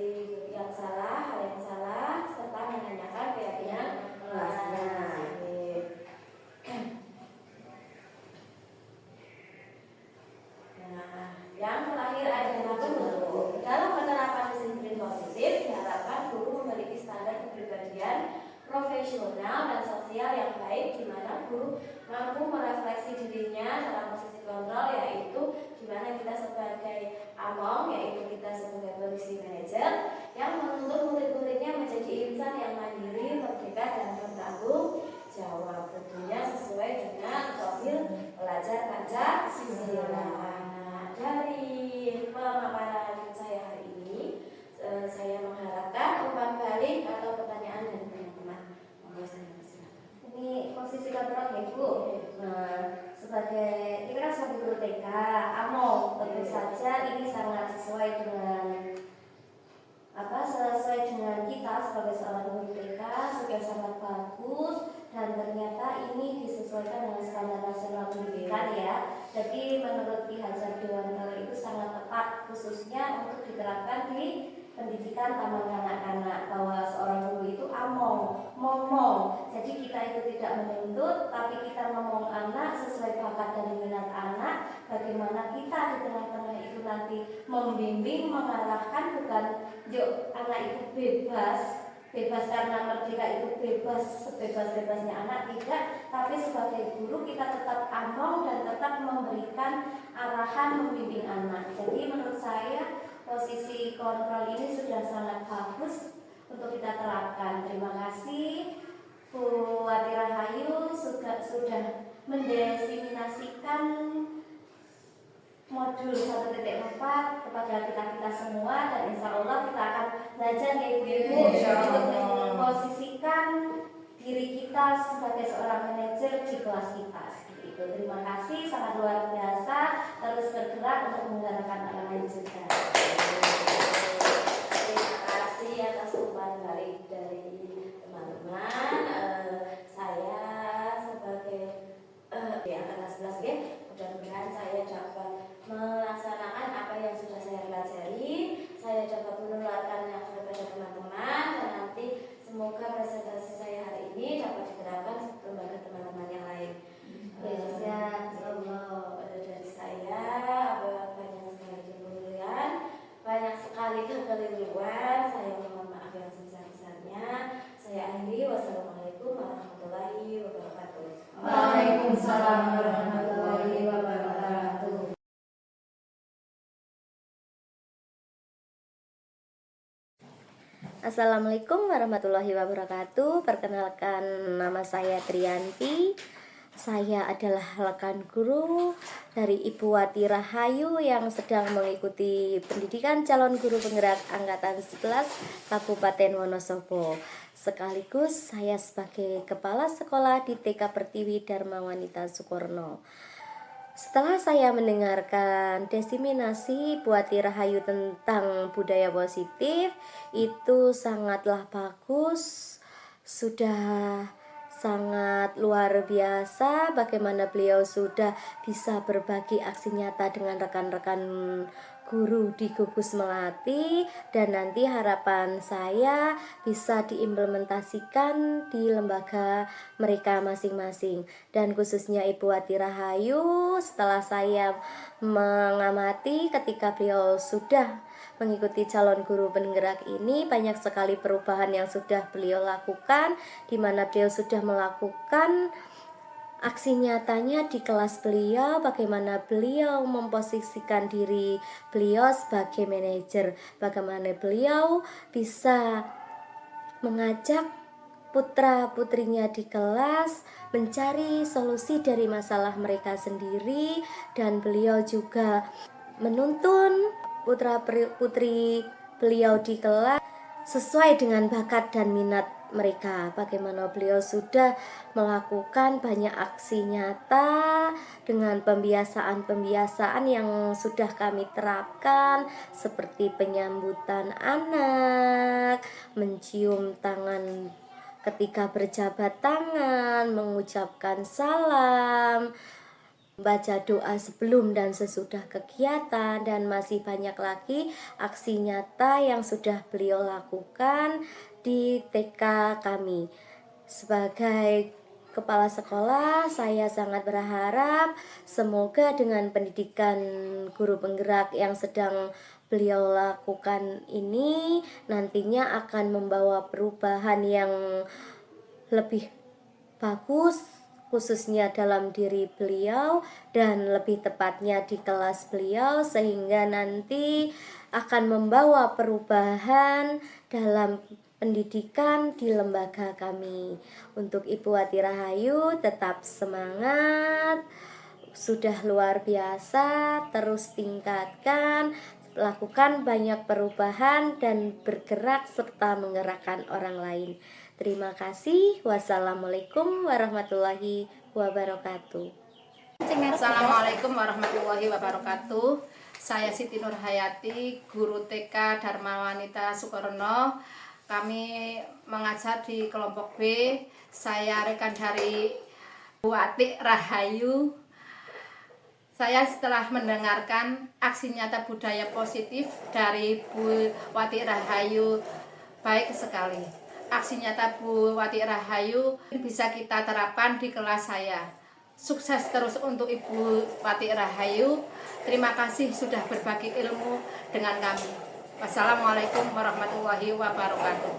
yang salah, hal yang salah, serta menanyakan keyakinan kelasnya. Nah, yang terakhir adalah guru. Dalam penerapan disiplin positif diharapkan guru memiliki standar kepribadian profesional dan sosial yang baik, di mana guru mampu merefleksi dirinya dalam posisi kontrol, yaitu di mana kita sebagai among, yaitu kita sebagai polisi manajer yang menuntut murid-muridnya menjadi insan yang mandiri, merdeka dan bertanggung jawab, tentunya sesuai dengan profil pelajar Pancasila. Nah, dari pemaparan saya hari ini, saya mengharapkan umpan balik atau pertanyaan dari teman-teman. Monggo saya persilakan. Ini posisi kontrol ya Bu. Nah, sebagai ini kan sebagai guru TK, Among tentu saja ini sangat sesuai dengan kita sebagai seorang guru TK, sudah sangat bagus dan ternyata ini disesuaikan dengan standar nasional pendidikan ya. Jadi menurut Ki Hajar Dewantara itu sangat tepat khususnya untuk diterapkan di pendidikan taman kanak-kanak, bahwa seorang guru itu ngomong. Jadi kita itu tidak menuntut, tapi kita ngomong anak sesuai bakat dan minat anak. Bagaimana kita di tengah-tengah itu nanti membimbing, mengarahkan, bukan yuk anak itu bebas bebas karena merdeka itu bebas sebebas-bebasnya anak, tidak, tapi sebagai guru kita tetap among dan tetap memberikan arahan membimbing anak. Jadi menurut saya posisi kontrol ini sudah sangat bagus untuk kita terapkan. Terima kasih Bu Wati Rahayu sudah mendesiminasikan modul 1.4 kepada kita semua, dan insya Allah kita akan belajar ya Ibu untuk memposisikan diri kita sebagai seorang manajer di kelas kita seperti itu. Terima kasih, sangat luar biasa, terus bergerak untuk menggerakkan orang lain juga. Terima kasih atas umpan balik dari teman-teman. Saya sebagai di angkatan 11 B, mudah-mudahan saya dapat melaksanakan apa yang sudah saya pelajari, saya dapat menularkannya kepada teman-teman, dan nanti semoga presentasi saya hari ini dapat diterapkan kepada teman-teman yang lain. Dari saya banyak sekali kekeliruan, banyak sekali kekeliruan. Saya mohon maaf yang sebesar-besarnya. Saya akhiri. Wassalamualaikum warahmatullahi wabarakatuh. Waalaikumsalam warahmatullahi wabarakatuh. Assalamualaikum warahmatullahi wabarakatuh. Perkenalkan, nama saya Triyanti. Saya adalah rekan guru dari Ibu Wati Rahayu yang sedang mengikuti pendidikan calon guru penggerak angkatan 11 Kabupaten Wonosobo. Sekaligus saya sebagai kepala sekolah di TK Pertiwi Dharma Wanita Sukorno. Setelah saya mendengarkan desiminasi Bu Wati Rahayu tentang budaya positif, itu sangatlah bagus, sudah sangat luar biasa bagaimana beliau sudah bisa berbagi aksi nyata dengan rekan-rekan guru di Gugus Melati, dan nanti harapan saya bisa diimplementasikan di lembaga mereka masing-masing. Dan khususnya Ibu Wati Rahayu, setelah saya mengamati ketika beliau sudah mengikuti calon guru penggerak ini, banyak sekali perubahan yang sudah beliau lakukan, di mana beliau sudah melakukan aksi nyatanya di kelas beliau, bagaimana beliau memposisikan diri beliau sebagai manajer, bagaimana beliau bisa mengajak putra-putrinya di kelas mencari solusi dari masalah mereka sendiri, dan beliau juga menuntun putra-putri beliau di kelas sesuai dengan bakat dan minat mereka. Bagaimana beliau sudah melakukan banyak aksi nyata dengan pembiasaan-pembiasaan yang sudah kami terapkan, seperti penyambutan anak, mencium tangan ketika berjabat tangan, mengucapkan salam, baca doa sebelum dan sesudah kegiatan, dan masih banyak lagi aksi nyata yang sudah beliau lakukan di TK kami. Sebagai kepala sekolah, saya sangat berharap semoga dengan pendidikan guru penggerak yang sedang beliau lakukan ini nantinya akan membawa perubahan yang lebih bagus, khususnya dalam diri beliau dan lebih tepatnya di kelas beliau, sehingga nanti akan membawa perubahan dalam pendidikan di lembaga kami. Untuk Ibu Wati Rahayu, tetap semangat, sudah luar biasa, terus tingkatkan, lakukan banyak perubahan dan bergerak serta menggerakkan orang lain. Terima kasih. Wassalamualaikum warahmatullahi wabarakatuh. Assalamualaikum warahmatullahi wabarakatuh. Saya Siti Nurhayati, guru TK Dharma Wanita Sukorno. Kami mengajar di kelompok B. Saya rekan dari Bu Wati Rahayu. Saya setelah mendengarkan aksi nyata budaya positif dari Bu Wati Rahayu, baik sekali. Aksi nyata Bu Wati Rahayu bisa kita terapkan di kelas saya. Sukses terus untuk Ibu Wati Rahayu. Terima kasih sudah berbagi ilmu dengan kami. Wassalamualaikum warahmatullahi wabarakatuh.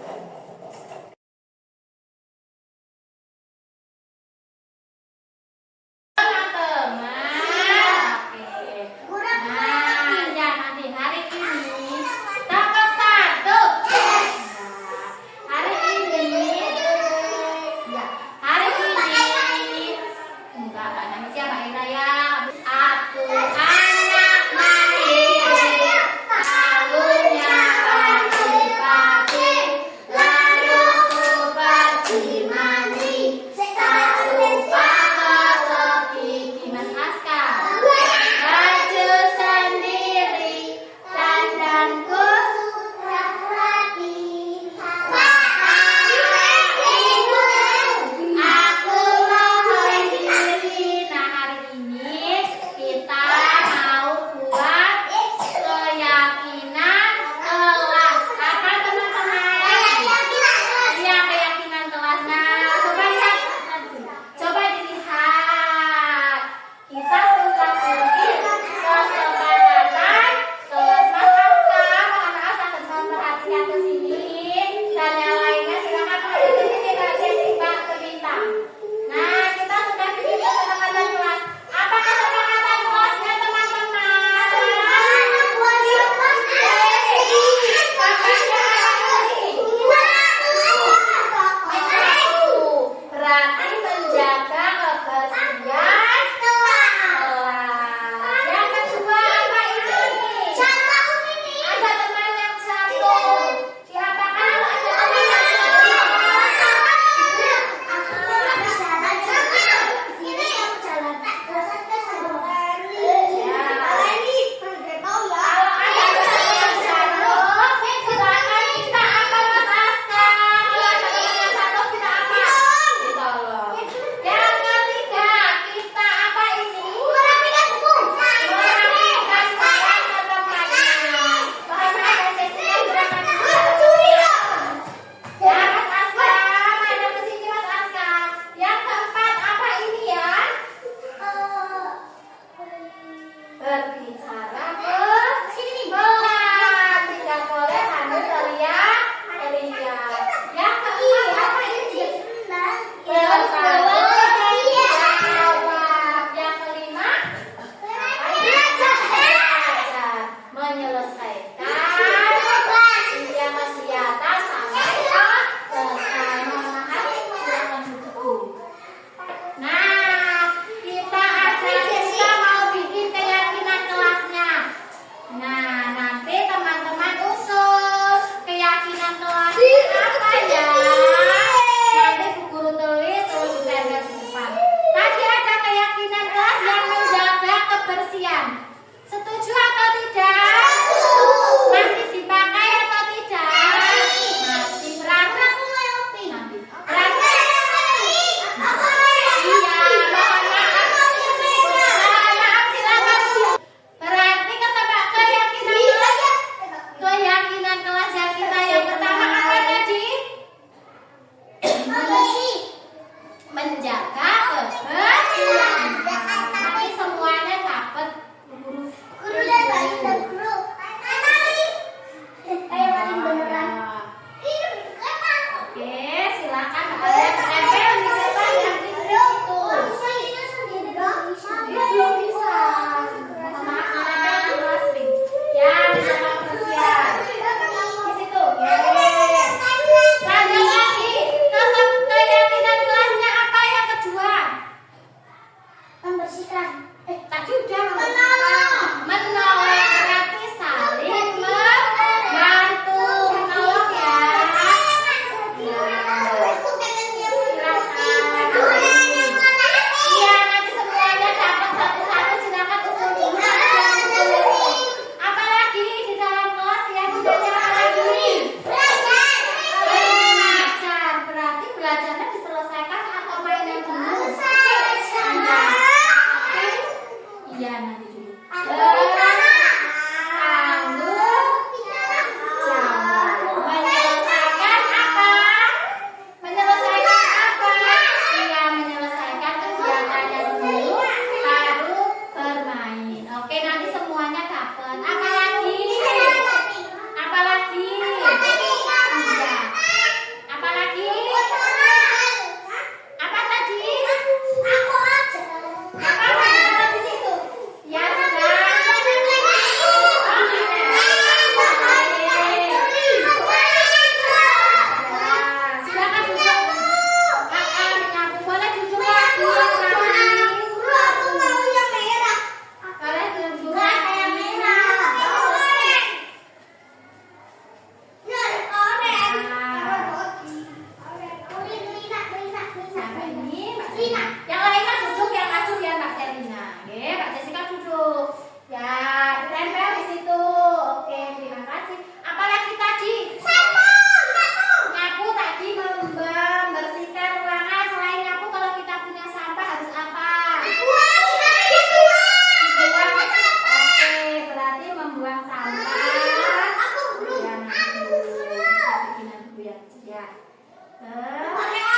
ya. Ya.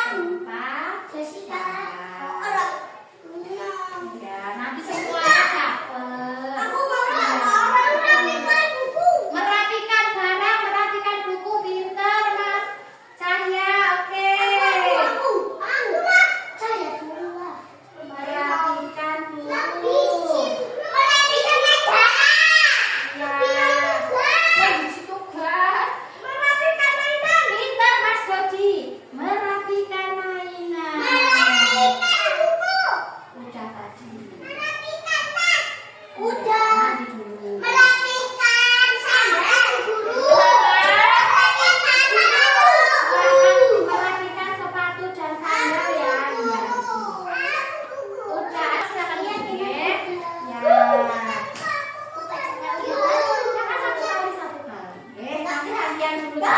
Keempat. Jessica. Ya, nanti semuanya dapat. Merapikan barang, merapikan buku, pintar Mas Cahya, oke. Merapikan buku. Ya. Di situ gas. Merapikan mainan, pintar Mas Dodi. Merapikan mainan. Udah tadi. Udah. Merapikan sepatu dan sandal ya. Udah, silakan ya. Ya. Jangan satu kali. Nanti hadiah dulu. Ya,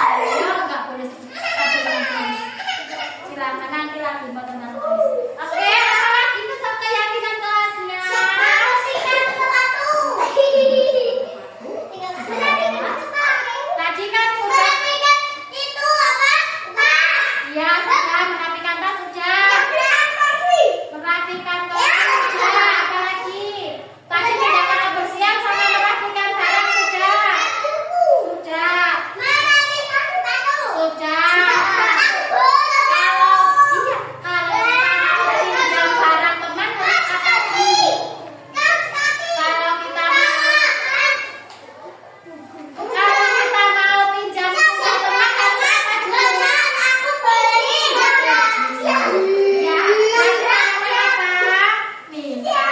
nggak boleh satu kali. Silakan nanti lagi teman-teman. Oke, apa lagi pesan keyakinan kelasnya? Tadi kan sudah. Ya, sudah merapikan tas sudah. Merapikan tas sudah. Apa lagi? Tadi tindakan kebersihan sama merapikan barang sudah. Sudah. Sudah. Kalau pinjam barang teman harus apa lagi? Kalau kita mau pinjam punya teman harus apa dulu? Ya, siapa? Minta.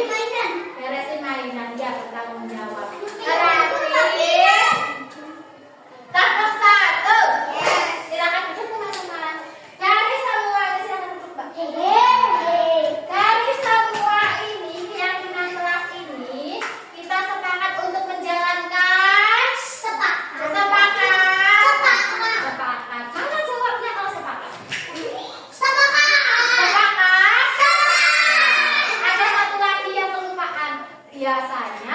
Beresin mainan, ya bertanggung jawab. Berarti tahap 1. Silakan duduk teman-teman. Dari semua ini silakan duduk, Mbak. Dari semua ini keyakinan kelas ini kita sepakat untuk menjalankan sepakat. Mana jawabnya kalau sepakat? Sepakat. Ada satu lagi yang kelupaan. Biasanya